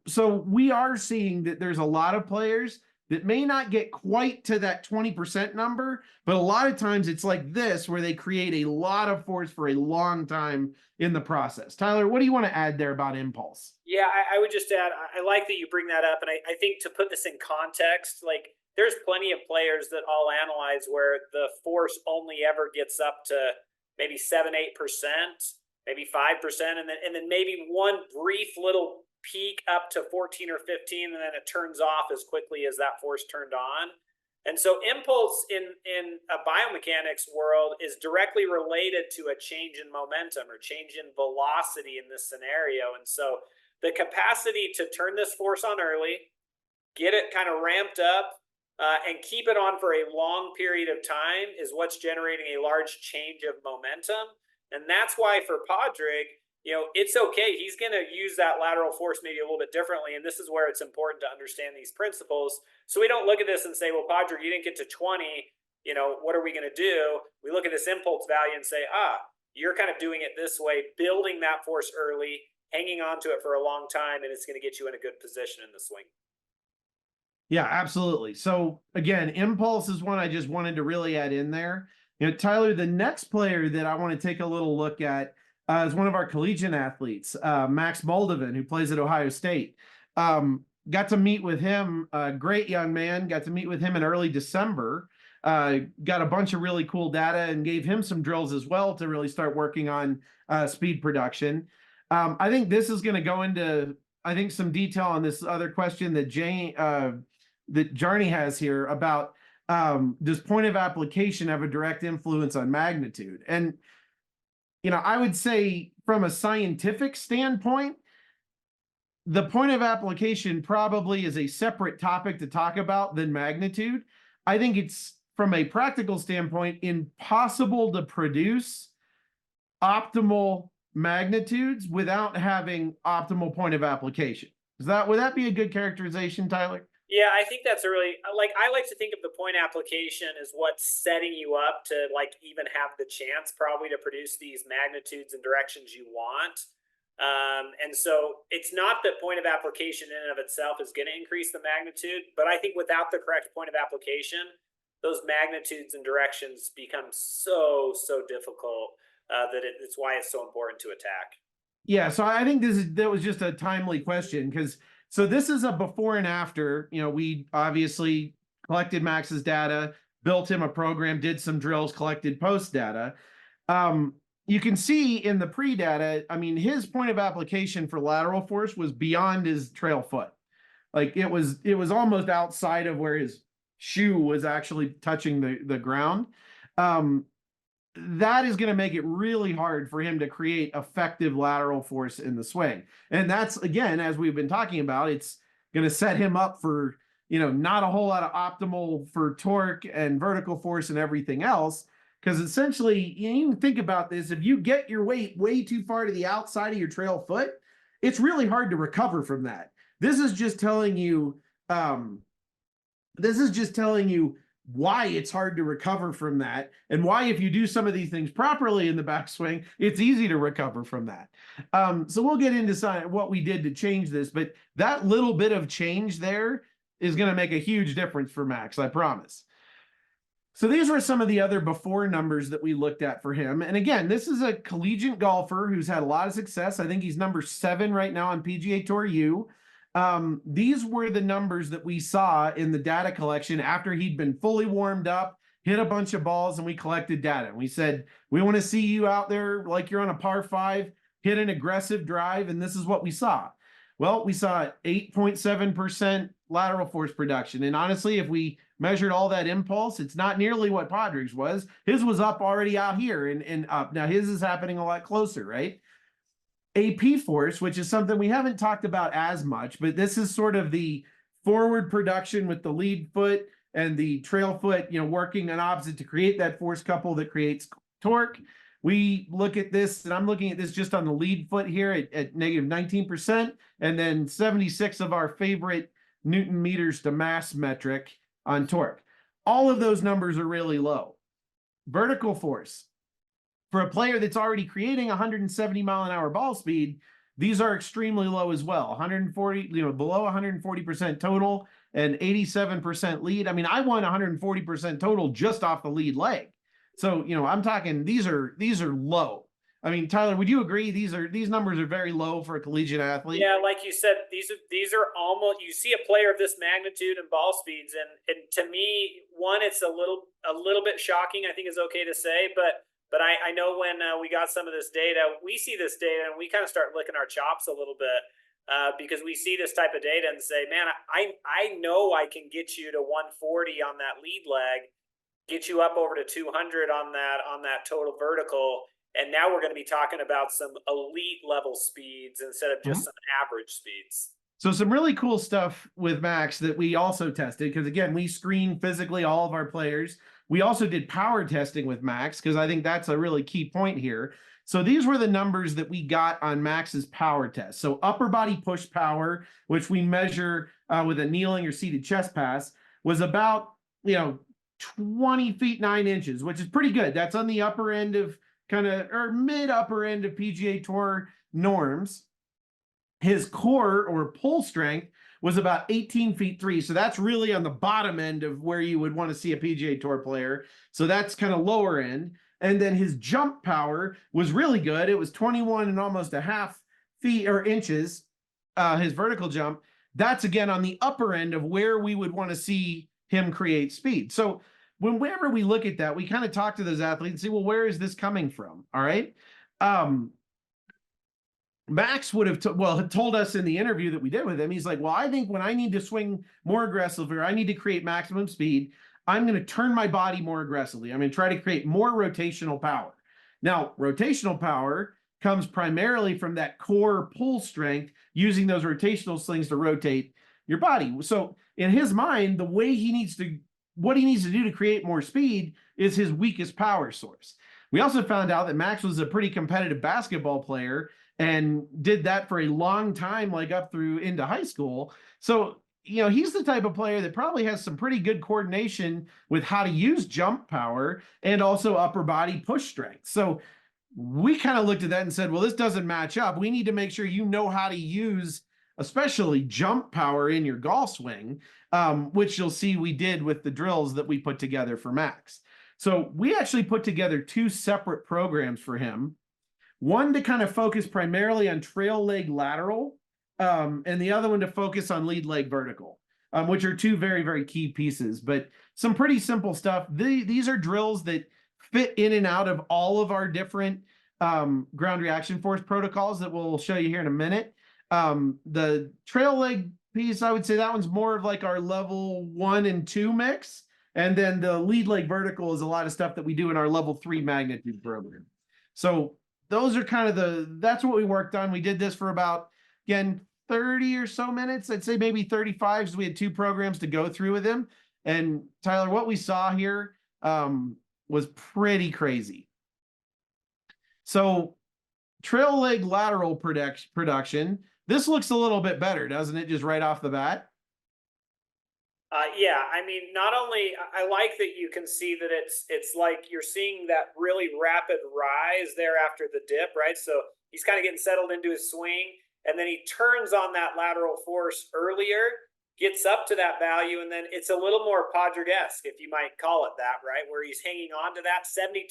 So we are seeing that there's a lot of players that may not get quite to that 20% number, but a lot of times it's like this, where they create a lot of force for a long time in the process. Tyler, what do you want to add there about impulse? Yeah, I would just add, I like that you bring that up. And I think to put this in context, like there's plenty of players that I'll analyze where the force only ever gets up to maybe 7-8%, maybe 5%, and then maybe one brief little peak up to 14 or 15, and then it turns off as quickly as that force turned on. And so impulse in a biomechanics world is directly related to a change in momentum or change in velocity in this scenario. And so the capacity to turn this force on early, get it kind of ramped up, and keep it on for a long period of time is what's generating a large change of momentum. And that's why for Podrick, it's okay. He's going to use that lateral force maybe a little bit differently. And this is where it's important to understand these principles. So we don't look at this and say, well, Podrick, you didn't get to 20. What are we going to do? We look at this impulse value and say, you're kind of doing it this way, building that force early, hanging on to it for a long time, and it's going to get you in a good position in the swing. Yeah, absolutely. So again, impulse is one I just wanted to really add in there. Tyler, the next player that I want to take a little look at is one of our collegiate athletes, Max Moldovan, who plays at Ohio State. Got to meet with him, a great young man, got to meet with him in early December, got a bunch of really cool data and gave him some drills as well to really start working on speed production. I think this is going to go into, some detail on this other question that Jarny has here about does point of application have a direct influence on magnitude? And I would say from a scientific standpoint, the point of application probably is a separate topic to talk about than magnitude. I think it's, from a practical standpoint, impossible to produce optimal magnitudes without having optimal point of application. Would that be a good characterization, Tyler? Yeah, I think that's a really, I like to think of the point application as what's setting you up to even have the chance probably to produce these magnitudes and directions you want. And so it's not that point of application in and of itself is going to increase the magnitude, but I think without the correct point of application, those magnitudes and directions become so difficult that it's why it's so important to attack. Yeah, so I think that was just a timely question, because so this is a before and after. We obviously collected Max's data, built him a program, did some drills, collected post data. You can see in the pre-data, his point of application for lateral force was beyond his trail foot. Like it was almost outside of where his shoe was actually touching the ground. That is going to make it really hard for him to create effective lateral force in the swing. And that's, again, as we've been talking about, it's going to set him up for, not a whole lot of optimal for torque and vertical force and everything else. Because essentially, you even think about this, if you get your weight way too far to the outside of your trail foot, it's really hard to recover from that. This is just telling you, why it's hard to recover from that, and why, if you do some of these things properly in the backswing, it's easy to recover from that. So we'll get into what we did to change this, but that little bit of change there is going to make a huge difference for Max, I promise. So these were some of the other before numbers that we looked at for him. And again, this is a collegiate golfer who's had a lot of success. I think he's number 7 right now on PGA Tour U. These were the numbers that we saw in the data collection after he'd been fully warmed up, hit a bunch of balls, and we collected data. And we said, we want to see you out there like you're on a par 5, hit an aggressive drive, and this is what we saw. Well, we saw 8.7% lateral force production. And honestly, if we measured all that impulse, it's not nearly what Podrick's was. His was up already out here and up. Now his is happening a lot closer, right? AP force, which is something we haven't talked about as much, but this is sort of the forward production with the lead foot and the trail foot, working on opposite to create that force couple that creates torque. We look at this, and I'm looking at this just on the lead foot here at negative 19%, and then 76 of our favorite Newton meters to mass metric on torque. All of those numbers are really low. Vertical force. For a player that's already creating 170 mile an hour ball speed, these are extremely low as well. 140, below 140% total and 87% lead. I mean, I won 140% total just off the lead leg. So, I'm talking these are low. I mean, Tyler, would you agree these numbers are very low for a collegiate athlete? Yeah, like you said, these are almost, you see a player of this magnitude and ball speeds, and to me, one, it's a little bit shocking, I think is okay to say, but I know when we got some of this data, we see this data and we kind of start licking our chops a little bit because we see this type of data and say, man, I know I can get you to 140 on that lead leg, get you up over to 200 on that total vertical, and now we're going to be talking about some elite level speeds instead of just some average speeds. So some really cool stuff with Max that we also tested, because again, we screened physically all of our players. We also did power testing with Max, because I think that's a really key point here. So these were the numbers that we got on Max's power test. So upper body push power, which we measure with a kneeling or seated chest pass, was about 20 feet 9 inches, which is pretty good. That's on the upper end of or mid upper end of PGA Tour norms. His core or pull strength was about 18 feet 3. So that's really on the bottom end of where you would want to see a PGA Tour player. So that's kind of lower end. And then his jump power was really good. It was 21 and almost a half feet or inches, his vertical jump. That's again on the upper end of where we would want to see him create speed. So whenever we look at that, we kind of talk to those athletes and say, well, where is this coming from? All right. Max would have told us in the interview that we did with him, he's like, well, I think when I need to swing more aggressively or I need to create maximum speed, I'm going to turn my body more aggressively. I'm going to try to create more rotational power. Now, rotational power comes primarily from that core pull strength, using those rotational slings to rotate your body. So in his mind, what he needs to do to create more speed is his weakest power source. We also found out that Max was a pretty competitive basketball player and did that for a long time, like up through into high school. So, he's the type of player that probably has some pretty good coordination with how to use jump power and also upper body push strength. So we kind of looked at that and said, well, this doesn't match up. We need to make sure you know how to use especially jump power in your golf swing, which you'll see we did with the drills that we put together for Max. So we actually put together 2 separate programs for him. One to kind of focus primarily on trail leg lateral, and the other one to focus on lead leg vertical, which are 2 very, very key pieces, but some pretty simple stuff. These are drills that fit in and out of all of our different ground reaction force protocols that we'll show you here in a minute. The trail leg piece, I would say that one's more of like our level 1 and 2 mix. And then the lead leg vertical is a lot of stuff that we do in our level 3 magnitude program. So those are kind of that's what we worked on. We did this for about, again, 30 or so minutes. I'd say maybe 35. So we had 2 programs to go through with him. And Tyler, what we saw here was pretty crazy. So trail leg lateral production, this looks a little bit better, doesn't it? Just right off the bat. Yeah, I mean, not only I like that you can see that it's like you're seeing that really rapid rise there after the dip, right? So he's kind of getting settled into his swing, and then he turns on that lateral force earlier, gets up to that value, and then it's a little more Padre-esque, if you might call it that, right? Where he's hanging on to that 72%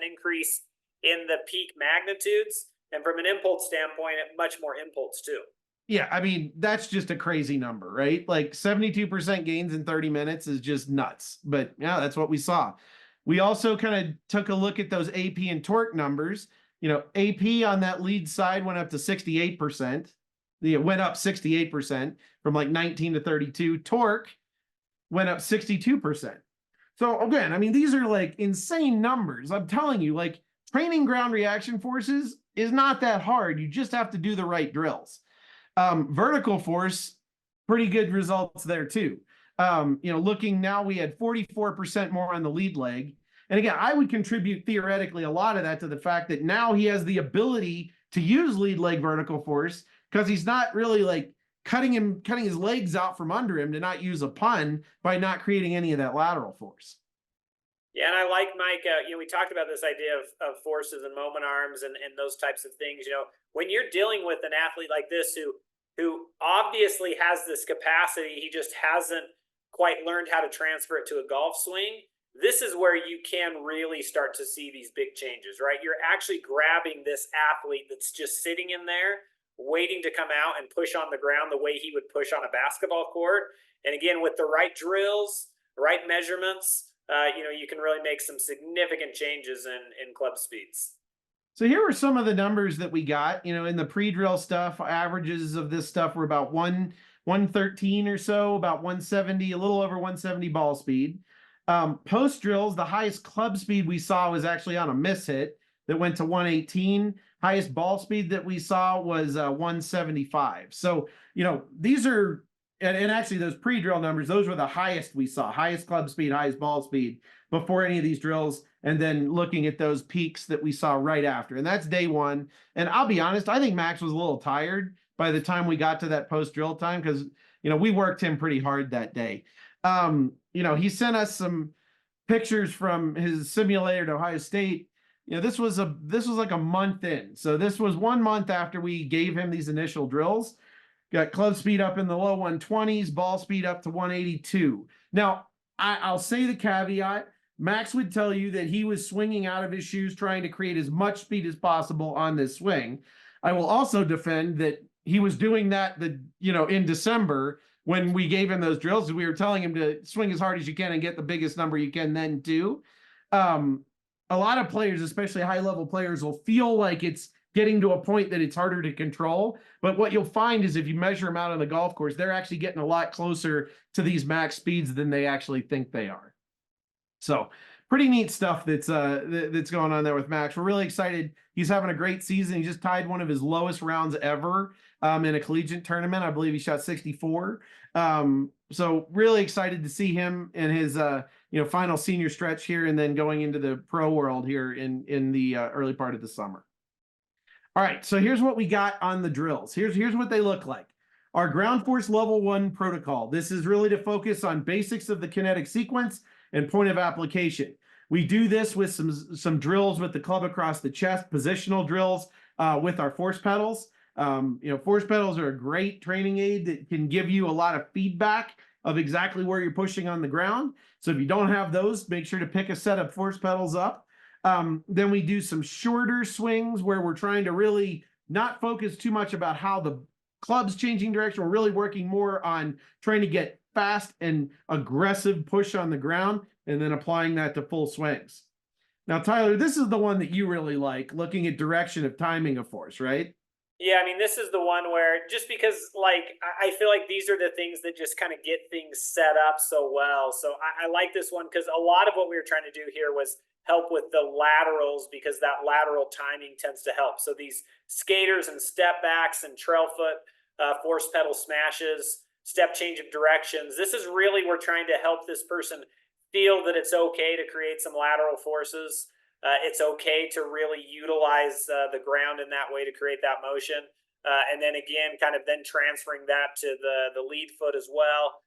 increase in the peak magnitudes, and from an impulse standpoint, much more impulse too. Yeah, I mean, that's just a crazy number, right? Like 72% gains in 30 minutes is just nuts. But yeah, that's what we saw. We also kind of took a look at those AP and torque numbers. AP on that lead side went up to 68%. It went up 68% from like 19 to 32. Torque went up 62%. So again, I mean, these are like insane numbers. I'm telling you, like training ground reaction forces is not that hard. You just have to do the right drills. Vertical force, pretty good results there too. Looking now, we had 44% more on the lead leg. And again, I would contribute theoretically a lot of that to the fact that now he has the ability to use lead leg vertical force because he's not really like cutting his legs out from under him to not use a pun by not creating any of that lateral force. Yeah, and I like Mike. We talked about this idea of forces and moment arms and those types of things. When you're dealing with an athlete like this who obviously has this capacity, he just hasn't quite learned how to transfer it to a golf swing. This is where you can really start to see these big changes, right? You're actually grabbing this athlete that's just sitting in there, waiting to come out and push on the ground the way he would push on a basketball court. And again, with the right drills, right measurements, you can really make some significant changes in club speeds. So here were some of the numbers that we got, in the pre-drill stuff. Averages of this stuff were about 113 or so, about 170, a little over 170 ball speed. Post drills, the highest club speed we saw was actually on a miss hit that went to 118. Highest ball speed that we saw was 175. So, these are, and actually those pre-drill numbers, those were the highest we saw, highest club speed, highest ball speed before any of these drills. And then looking at those peaks that we saw right after. And that's day one. And I'll be honest, I think Max was a little tired by the time we got to that post-drill time because, we worked him pretty hard that day. He sent us some pictures from his simulator at Ohio State. This was like a month in. So this was 1 month after we gave him these initial drills. Got club speed up in the low 120s, ball speed up to 182. Now, I'll say the caveat. Max would tell you that he was swinging out of his shoes trying to create as much speed as possible on this swing. I will also defend that he was doing that in December when we gave him those drills. We were telling him to swing as hard as you can and get the biggest number you can then too. A lot of players, especially high-level players, will feel like it's getting to a point that it's harder to control. But what you'll find is if you measure them out on the golf course, they're actually getting a lot closer to these max speeds than they actually think they are. So pretty neat stuff that's going on there with Max. We're really excited. He's having a great season. He just tied one of his lowest rounds ever in a collegiate tournament. I believe he shot 64. So really excited to see him in his final senior stretch here and then going into the pro world here in the early part of the summer. All right, so here's what we got on the drills. Here's what they look like. Our ground force level 1 protocol. This is really to focus on basics of the kinetic sequence and point of application. We do this with some drills with the club across the chest, positional drills with our force pedals. Force pedals are a great training aid that can give you a lot of feedback of exactly where you're pushing on the ground. So if you don't have those, make sure to pick a set of force pedals up. Then we do some shorter swings where we're trying to really not focus too much about how the club's changing direction. We're really working more on trying to get fast and aggressive push on the ground and then applying that to full swings. Now, Tyler, this is the one that you really like, looking at direction of timing of force, right? Yeah, this is the one where just because I feel like these are the things that just kind of get things set up so well. So I like this one because a lot of what we were trying to do here was help with the laterals because that lateral timing tends to help. So these skaters and step backs and trail foot force pedal smashes, step change of directions. This is really, we're trying to help this person feel that it's okay to create some lateral forces. It's okay to really utilize the ground in that way to create that motion. And then again, kind of then transferring that to the lead foot as well.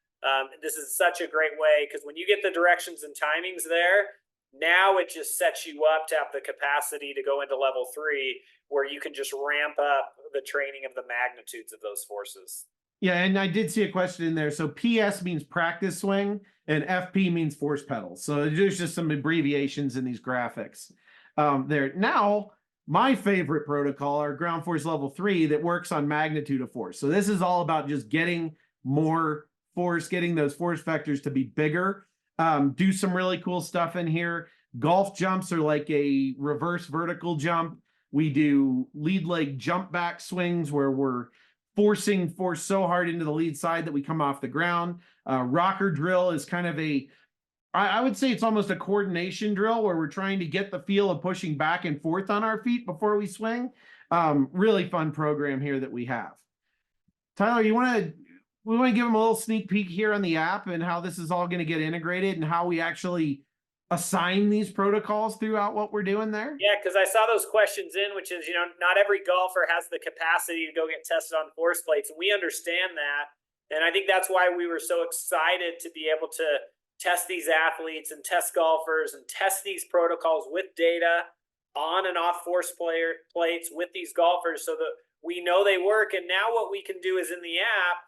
This is such a great way because when you get the directions and timings there, now it just sets you up to have the capacity to go into level 3 where you can just ramp up the training of the magnitudes of those forces. Yeah, and I did see a question in there. So PS means practice swing and FP means force pedals. So there's just some abbreviations in these graphics there. Now, my favorite protocol, our ground force level 3 that works on magnitude of force. So this is all about just getting more force, getting those force vectors to be bigger. Do some really cool stuff in here. Golf jumps are like a reverse vertical jump. We do lead leg jump back swings where we're forcing force so hard into the lead side that we come off the ground. Rocker drill is kind of I would say it's almost a coordination drill where we're trying to get the feel of pushing back and forth on our feet before we swing. Really fun program here that we have. Tyler, we want to give them a little sneak peek here on the app and how this is all going to get integrated and how we actually assign these protocols throughout what we're doing there? Yeah, because I saw those questions in, which is, not every golfer has the capacity to go get tested on force plates. And we understand that. And I think that's why we were so excited to be able to test these athletes and test golfers and test these protocols with data on and off force plates with these golfers so that we know they work. And now what we can do is in the app,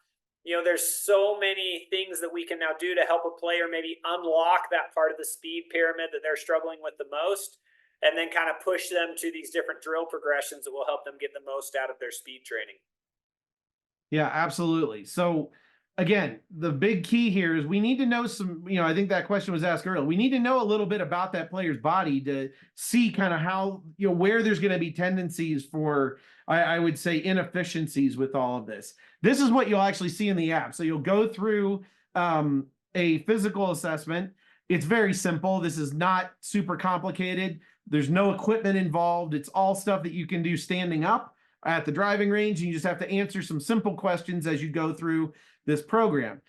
there's so many things that we can now do to help a player maybe unlock that part of the speed pyramid that they're struggling with the most, and then kind of push them to these different drill progressions that will help them get the most out of their speed training. Yeah, absolutely. So again, the big key here is we need to know some, I think that question was asked earlier. We need to know a little bit about that player's body to see kind of how, where there's going to be tendencies for, I would say, inefficiencies with all of this. This is what you'll actually see in the app. So you'll go through a physical assessment. It's very simple. This is not super complicated. There's no equipment involved. It's all stuff that you can do standing up at the driving range. And you just have to answer some simple questions as you go through this program.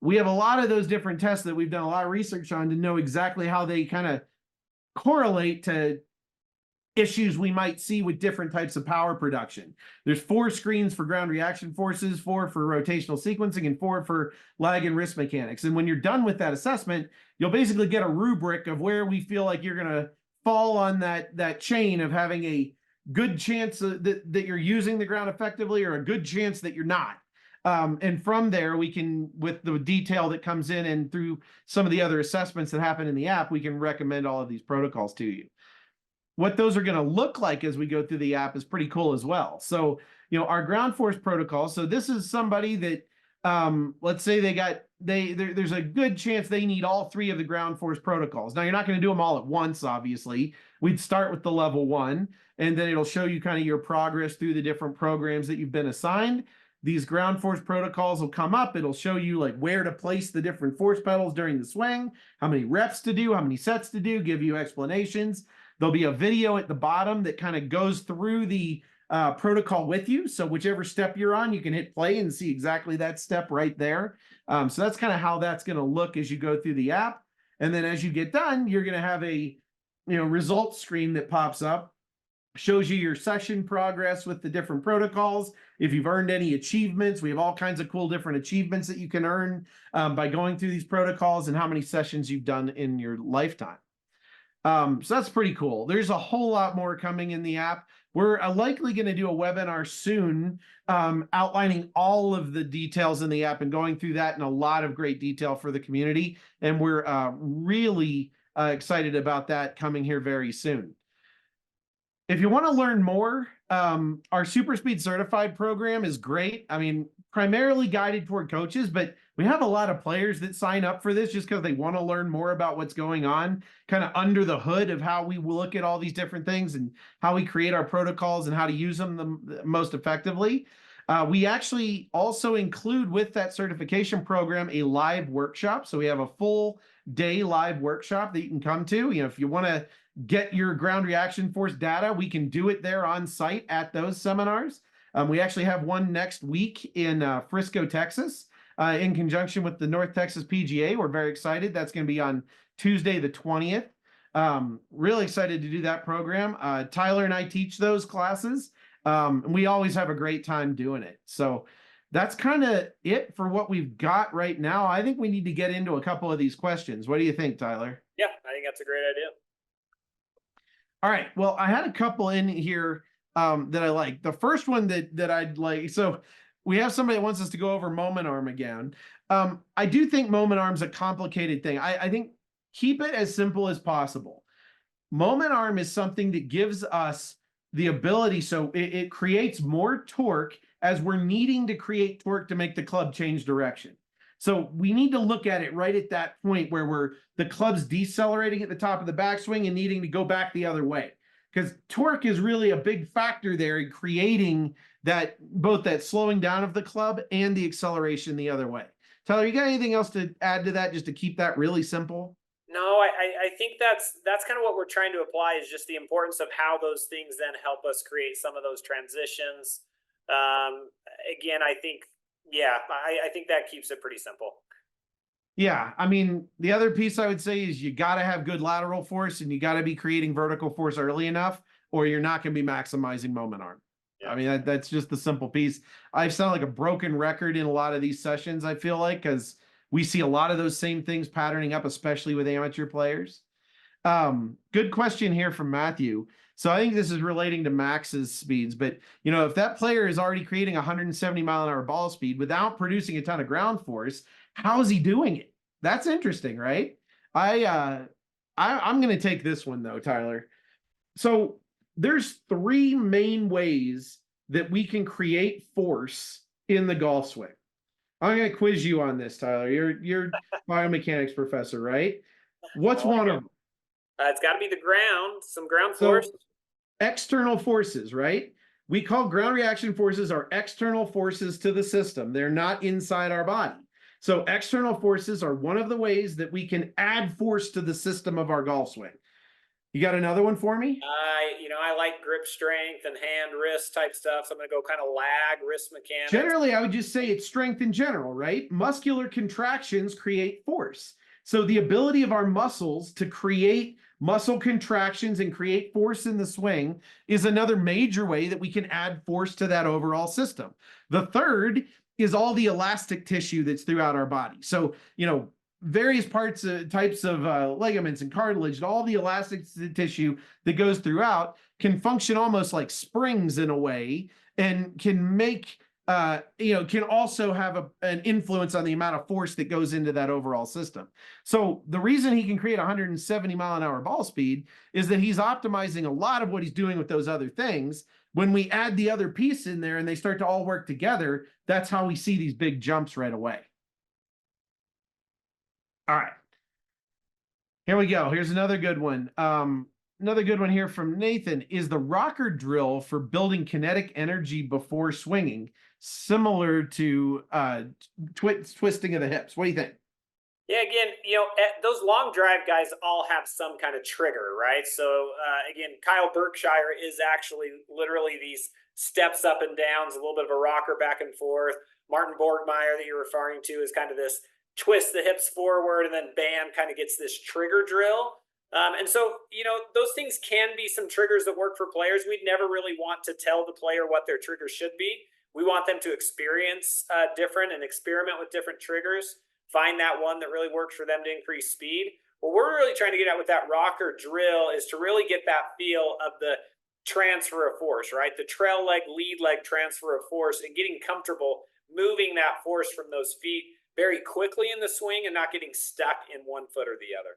We have a lot of those different tests that we've done a lot of research on to know exactly how they kind of correlate to issues we might see with different types of power production. There's 4 screens for ground reaction forces, 4 for rotational sequencing, and 4 for lag and wrist mechanics. And when you're done with that assessment, you'll basically get a rubric of where we feel like you're going to fall on that chain of having a good chance that you're using the ground effectively or a good chance that you're not. And from there, we can, with the detail that comes in and through some of the other assessments that happen in the app, we can recommend all of these protocols to you. What those are going to look like as we go through the app is pretty cool as well. So, our ground force protocol. So this is somebody that, let's say there's a good chance they need all 3 of the ground force protocols. Now, you're not going to do them all at once, obviously. We'd start with the level 1, and then it'll show you kind of your progress through the different programs that you've been assigned. These ground force protocols will come up. It'll show you like where to place the different force pedals during the swing, how many reps to do, how many sets to do, give you explanations. There'll be a video at the bottom that kind of goes through the protocol with you. So whichever step you're on, you can hit play and see exactly that step right there. So that's kind of how that's going to look as you go through the app. And then as you get done, you're going to have a results screen that pops up, shows you your session progress with the different protocols. If you've earned any achievements, we have all kinds of cool different achievements that you can earn by going through these protocols and how many sessions you've done in your lifetime. So that's pretty cool. There's a whole lot more coming in the app. We're likely going to do a webinar soon outlining all of the details in the app and going through that in a lot of great detail for the community. And we're really excited about that coming here very soon. If you want to learn more, our SuperSpeed certified program is great. I mean, primarily guided toward coaches, but we have a lot of players that sign up for this just because they want to learn more about what's going on, kind of under the hood of how we look at all these different things and how we create our protocols and how to use them the most effectively. We actually also include with that certification program a live workshop. So we have a full day live workshop that you can come to. If you want to get your ground reaction force data, we can do it there on site at those seminars. We actually have one next week in Frisco, Texas, in conjunction with the North Texas PGA. We're very excited. That's going to be on Tuesday, the 20th. Really excited to do that program. Tyler and I teach those classes. And we always have a great time doing it. So that's kind of it for what we've got right now. I think we need to get into a couple of these questions. What do you think, Tyler? Yeah, I think that's a great idea. All right. Well, I had a couple in here that I like. The first one that I'd like, so we have somebody that wants us to go over moment arm again. I do think moment arm's a complicated thing. I think keep it as simple as possible. Moment arm is something that gives us the ability, so it creates more torque as we're needing to create torque to make the club change direction. So we need to look at it right at that point where the club's decelerating at the top of the backswing and needing to go back the other way. Because torque is really a big factor there in creating both that slowing down of the club and the acceleration the other way. Tyler, you got anything else to add to that just to keep that really simple? No, I think that's kind of what we're trying to apply, is just the importance of how those things then help us create some of those transitions. Again, I think, yeah, I think that keeps it pretty simple. Yeah, I mean, the other piece I would say is you got to have good lateral force and you got to be creating vertical force early enough, or you're not going to be maximizing moment arm. Yeah. I mean, that's just the simple piece. I sound like a broken record in a lot of these sessions, I feel like, because we see a lot of those same things patterning up, especially with amateur players. Good question here from Matthew. So I think this is relating to Max's speeds, but you know, if that player is already creating 170-mile-an-hour ball speed without producing a ton of ground force, how is he doing it? That's interesting, right? I'm going to take this one though, Tyler. So there's three main ways that we can create force in the golf swing. I'm going to quiz you on this, Tyler. You're biomechanics professor, right? What's one of them? It's got to be the ground, some ground So force. external forces, right? We call ground reaction forces our external forces to the system. They're not inside our body. So external forces are one of the ways that we can add force to the system of our golf swing. You got another one for me? I like grip strength and hand wrist type stuff. So I'm going to go kind of lag, wrist mechanics. Generally, I would just say it's strength in general, right? Muscular contractions create force. So the ability of our muscles to create muscle contractions and create force in the swing is another major way that we can add force to that overall system. The third is all the elastic tissue that's throughout our body. So, various types of ligaments and cartilage, and all the elastic tissue that goes throughout can function almost like springs in a way, and can make can also have an influence on the amount of force that goes into that overall system. So the reason he can create 170-mile-an-hour ball speed is that he's optimizing a lot of what he's doing with those other things. When we add the other piece in there and they start to all work together, that's how we see these big jumps right away. All right. Here we go. Here's another good one. Another good one here from Nathan. Is the rocker drill for building kinetic energy before swinging similar to twisting of the hips? What do you think? Yeah, again, those long drive guys all have some kind of trigger, right? So again, Kyle Berkshire is actually literally these steps up and downs, a little bit of a rocker back and forth. Martin Borgmeyer that you're referring to is kind of this twist the hips forward and then bam, kind of gets this trigger drill. And so, those things can be some triggers that work for players. We'd never really want to tell the player what their trigger should be. We want them to experience different and experiment with different triggers, find that one that really works for them to increase speed. What we're really trying to get at with that rocker drill is to really get that feel of the transfer of force, right? The trail leg, lead leg transfer of force, and getting comfortable moving that force from those feet very quickly in the swing and not getting stuck in one foot or the other.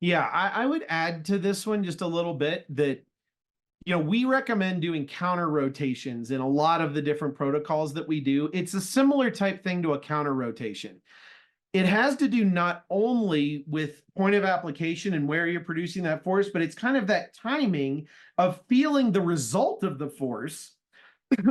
Yeah, I would add to this one just a little bit that, we recommend doing counter rotations in a lot of the different protocols that we do. It's a similar type thing to a counter rotation. It has to do not only with point of application and where you're producing that force, but it's kind of that timing of feeling the result of the force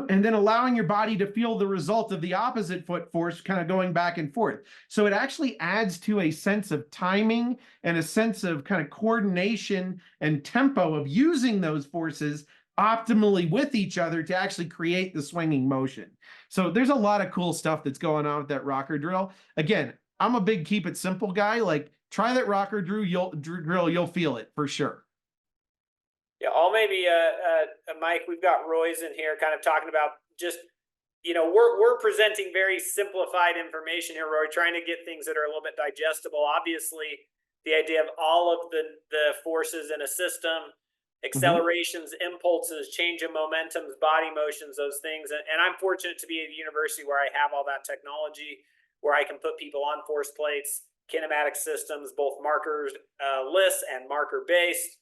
and then allowing your body to feel the result of the opposite foot force kind of going back and forth. So it actually adds to a sense of timing and a sense of kind of coordination and tempo of using those forces optimally with each other to actually create the swinging motion. So there's a lot of cool stuff that's going on with that rocker drill. Again, I'm a big keep it simple guy. Like, try that rocker drill, you'll feel it for sure. Yeah, Mike, we've got Roy's in here kind of talking about just, we're presenting very simplified information here, Roy, trying to get things that are a little bit digestible. Obviously, the idea of all of the forces in a system, accelerations, impulses, change of momentums, body motions, those things. And I'm fortunate to be at a university where I have all that technology, where I can put people on force plates, kinematic systems, both marker less and marker based.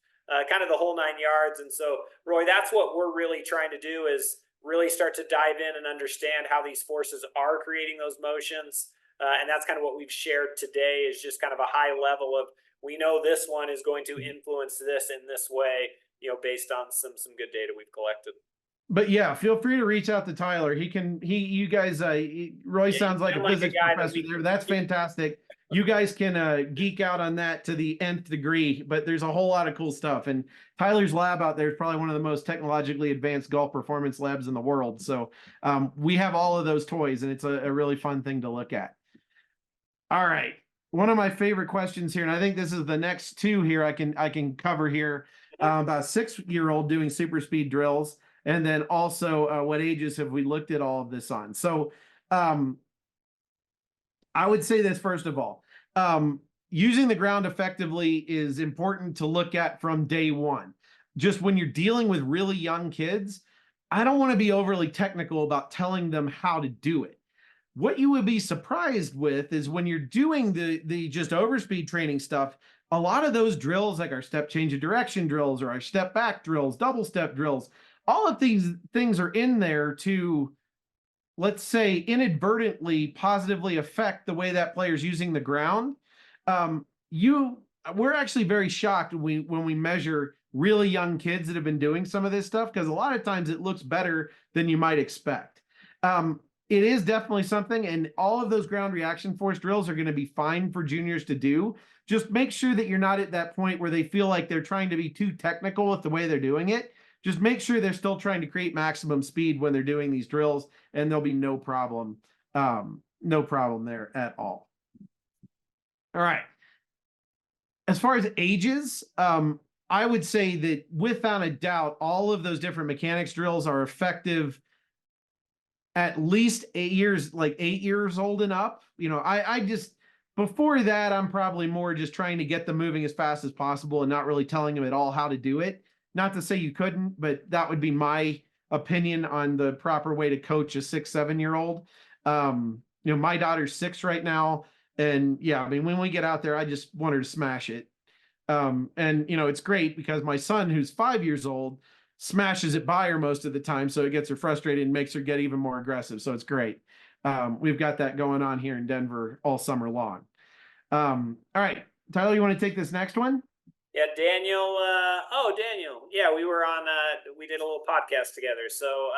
Kind of the whole 9 yards. And so, Roy, that's what we're really trying to do, is really start to dive in and understand how these forces are creating those motions. And that's kind of what we've shared today, is just kind of a high level of, we know this one is going to influence this in this way, based on some good data we've collected. But yeah, feel free to reach out to Tyler. You guys, Roy Yeah, sounds like a like a physics guy that professor we there. That's fantastic. You guys can geek out on that to the nth degree, but there's a whole lot of cool stuff. And Tyler's lab out there is probably one of the most technologically advanced golf performance labs in the world. So we have all of those toys, and it's a really fun thing to look at. All right. One of my favorite questions here, and I think this is the next two here I can cover here. About a 6-year-old doing super speed drills. And then also, what ages have we looked at all of this on? So I would say this first of all. Using the ground effectively is important to look at from day one. Just when you're dealing with really young kids, I don't want to be overly technical about telling them how to do it. What you would be surprised with is when you're doing the just overspeed training stuff, a lot of those drills, like our step change of direction drills or our step back drills, double step drills, all of these things are in there to, let's say, inadvertently positively affect the way that player's using the ground. We're actually very shocked when we measure really young kids that have been doing some of this stuff, because a lot of times it looks better than you might expect. It is definitely something, and all of those ground reaction force drills are going to be fine for juniors to do. Just make sure that you're not at that point where they feel like they're trying to be too technical with the way they're doing it. Just make sure they're still trying to create maximum speed when they're doing these drills, and there'll be no problem there at all. All right. As far as ages, I would say that without a doubt, all of those different mechanics drills are effective at least 8 years, like 8 years old and up. I just, before that, I'm probably more just trying to get them moving as fast as possible and not really telling them at all how to do it. Not to say you couldn't, but that would be my opinion on the proper way to coach a 6-7-year-old. My daughter's 6 right now. And yeah, I mean, when we get out there, I just want her to smash it. And it's great because my son, who's 5 years old, smashes it by her most of the time. So it gets her frustrated and makes her get even more aggressive. So it's great. We've got that going on here in Denver all summer long. All right, Tyler, you want to take this next one? Yeah, Daniel. Daniel. Yeah, we were on. We did a little podcast together. So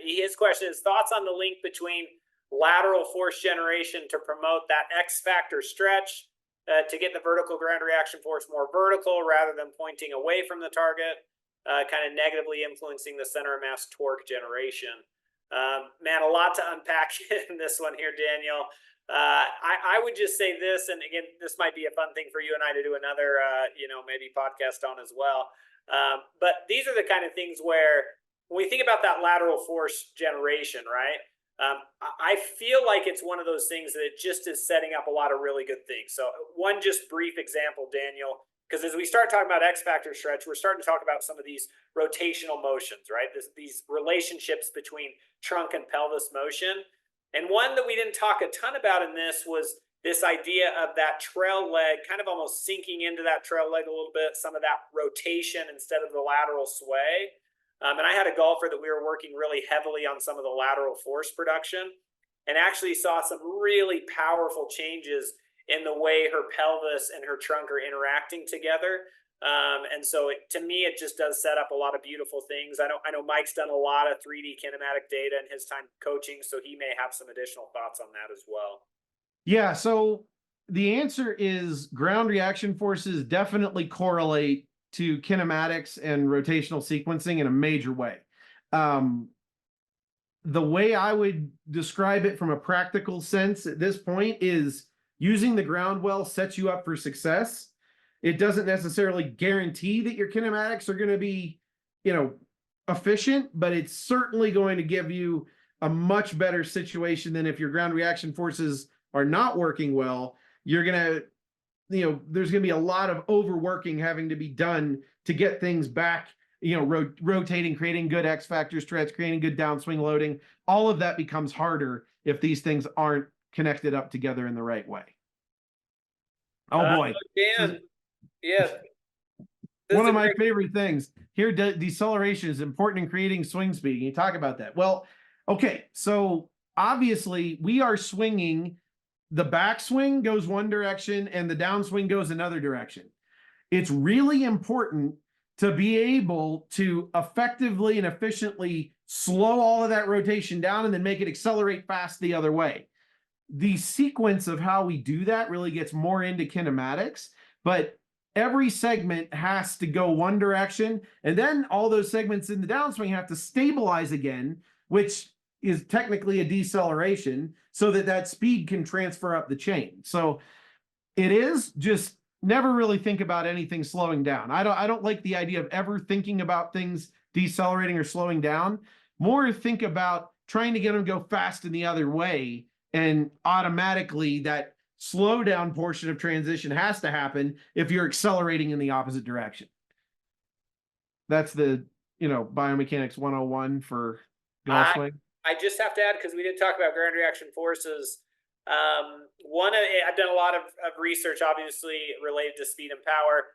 his question is thoughts on the link between lateral force generation to promote that X factor stretch to get the vertical ground reaction force more vertical rather than pointing away from the target, kind of negatively influencing the center of mass torque generation. Man, a lot to unpack in this one here, Daniel. I would just say this, and again, this might be a fun thing for you and I to do another, maybe podcast on as well. But these are the kind of things where when we think about that lateral force generation, right? I feel like it's one of those things that it just is setting up a lot of really good things. So one just brief example, Daniel, because as we start talking about X factor stretch, we're starting to talk about some of these rotational motions, right? These relationships between trunk and pelvis motion. And one that we didn't talk a ton about in this was this idea of that trail leg kind of almost sinking into that trail leg a little bit, some of that rotation instead of the lateral sway. And I had a golfer that we were working really heavily on some of the lateral force production and actually saw some really powerful changes in the way her pelvis and her trunk are interacting together. And so to me, it just does set up a lot of beautiful things. I know Mike's done a lot of 3D kinematic data in his time coaching, so he may have some additional thoughts on that as well. Yeah, so the answer is ground reaction forces definitely correlate to kinematics and rotational sequencing in a major way. The way I would describe it from a practical sense at this point is using the ground well sets you up for success. It doesn't necessarily guarantee that your kinematics are going to be, efficient, but it's certainly going to give you a much better situation than if your ground reaction forces are not working well. You're going to, there's going to be a lot of overworking having to be done to get things back, rotating, creating good X factor stretch, creating good downswing loading. All of that becomes harder if these things aren't connected up together in the right way. Oh boy. Dan. Yeah. One of my favorite things here, deceleration is important in creating swing speed. Can you talk about that? Well, okay. So obviously we are swinging, the backswing goes one direction and the downswing goes another direction. It's really important to be able to effectively and efficiently slow all of that rotation down and then make it accelerate fast the other way. The sequence of how we do that really gets more into kinematics, but every segment has to go one direction, and then all those segments in the downswing have to stabilize again, which is technically a deceleration, so that that speed can transfer up the chain. So it is just never really think about anything slowing down. I don't like the idea of ever thinking about things decelerating or slowing down. More think about trying to get them to go fast in the other way, and automatically that slowdown portion of transition has to happen if you're accelerating in the opposite direction. That's the, biomechanics 101 for golf swing. I just have to add, because we did talk about ground reaction forces. I've done a lot of research, obviously, related to speed and power.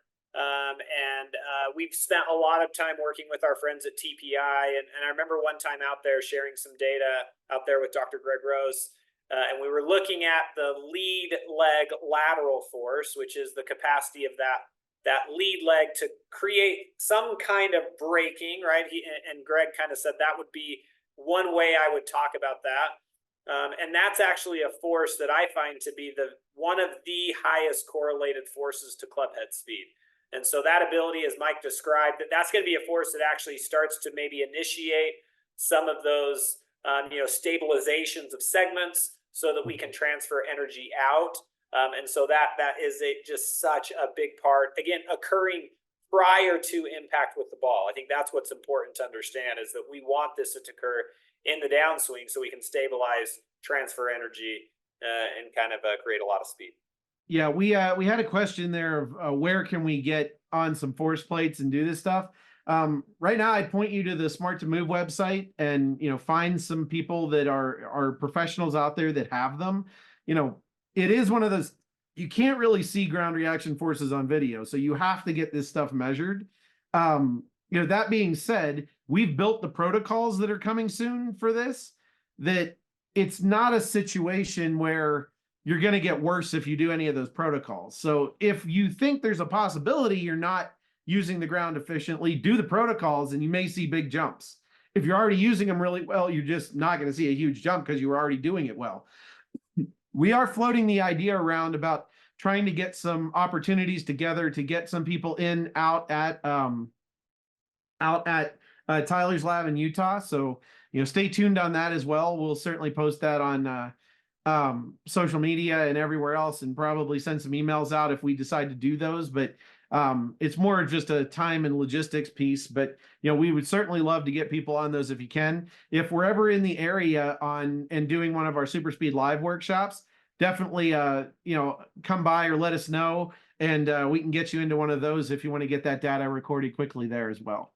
We've spent a lot of time working with our friends at TPI. And I remember one time out there sharing some data out there with Dr. Greg Rose. And we were looking at the lead leg lateral force, which is the capacity of that lead leg to create some kind of braking, right? And Greg kind of said that would be one way I would talk about that. And that's actually a force that I find to be one of the highest correlated forces to club head speed. And so that ability, as Mike described, that's going to be a force that actually starts to maybe initiate some of those stabilizations of segments so that we can transfer energy out. And so that is just such a big part, again, occurring prior to impact with the ball. I think that's what's important to understand, is that we want this to occur in the downswing so we can stabilize, transfer energy, and kind of create a lot of speed. Yeah, we had a question there of where can we get on some force plates and do this stuff. Right now, I'd point you to the Smart to Move website and find some people that are professionals out there that have them. It is one of those, you can't really see ground reaction forces on video, so you have to get this stuff measured. That being said, we've built the protocols that are coming soon for this, that it's not a situation where you're going to get worse if you do any of those protocols. So if you think there's a possibility you're not using the ground efficiently, do the protocols and you may see big jumps. If you're already using them really well, you're just not going to see a huge jump because you were already doing it well. We are floating the idea around about trying to get some opportunities together to get some people out at Tyler's lab in Utah. So, stay tuned on that as well. We'll certainly post that on social media and everywhere else, and probably send some emails out if we decide to do those. But it's more just a time and logistics piece. But we would certainly love to get people on those if you can. If we're ever in the area and doing one of our SuperSpeed live workshops, definitely come by or let us know, and we can get you into one of those if you want to get that data recorded quickly there as well.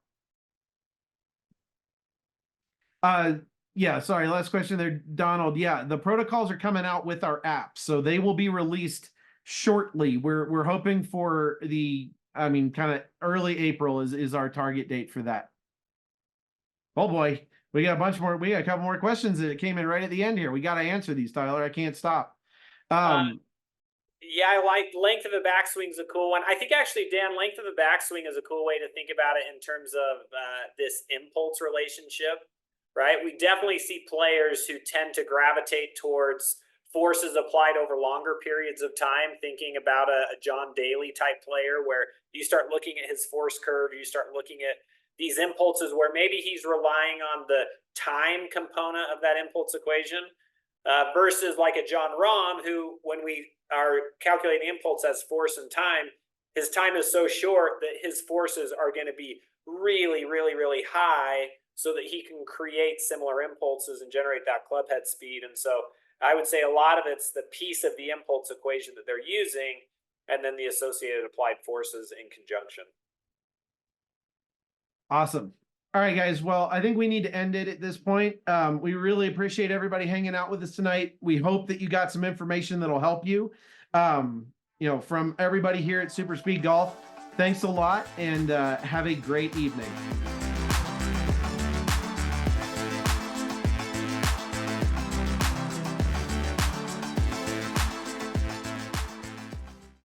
Yeah, sorry, last question there, Donald. Yeah, the protocols are coming out with our app, so they will be released shortly. We're hoping for kind of early April is our target date for that. Oh boy, we got a couple more questions that came in right at the end here. We got to answer these, Tyler. I can't stop. Yeah, I like length of the backswing is a cool one. I think actually, Dan, length of the backswing is a cool way to think about it in terms of this impulse relationship, right? We definitely see players who tend to gravitate towards forces applied over longer periods of time, thinking about a John Daly type player, where you start looking at his force curve, you start looking at these impulses where maybe he's relying on the time component of that impulse equation, versus like a John Rahm, who, when we are calculating impulse as force and time, his time is so short that his forces are going to be really, really, really high, so that he can create similar impulses and generate that club head speed. And so I would say a lot of it's the piece of the impulse equation that they're using, and then the associated applied forces in conjunction. Awesome. All right, guys. Well, I think we need to end it at this point. We really appreciate everybody hanging out with us tonight. We hope that you got some information that'll help you. From everybody here at SuperSpeed Golf, thanks a lot, and have a great evening.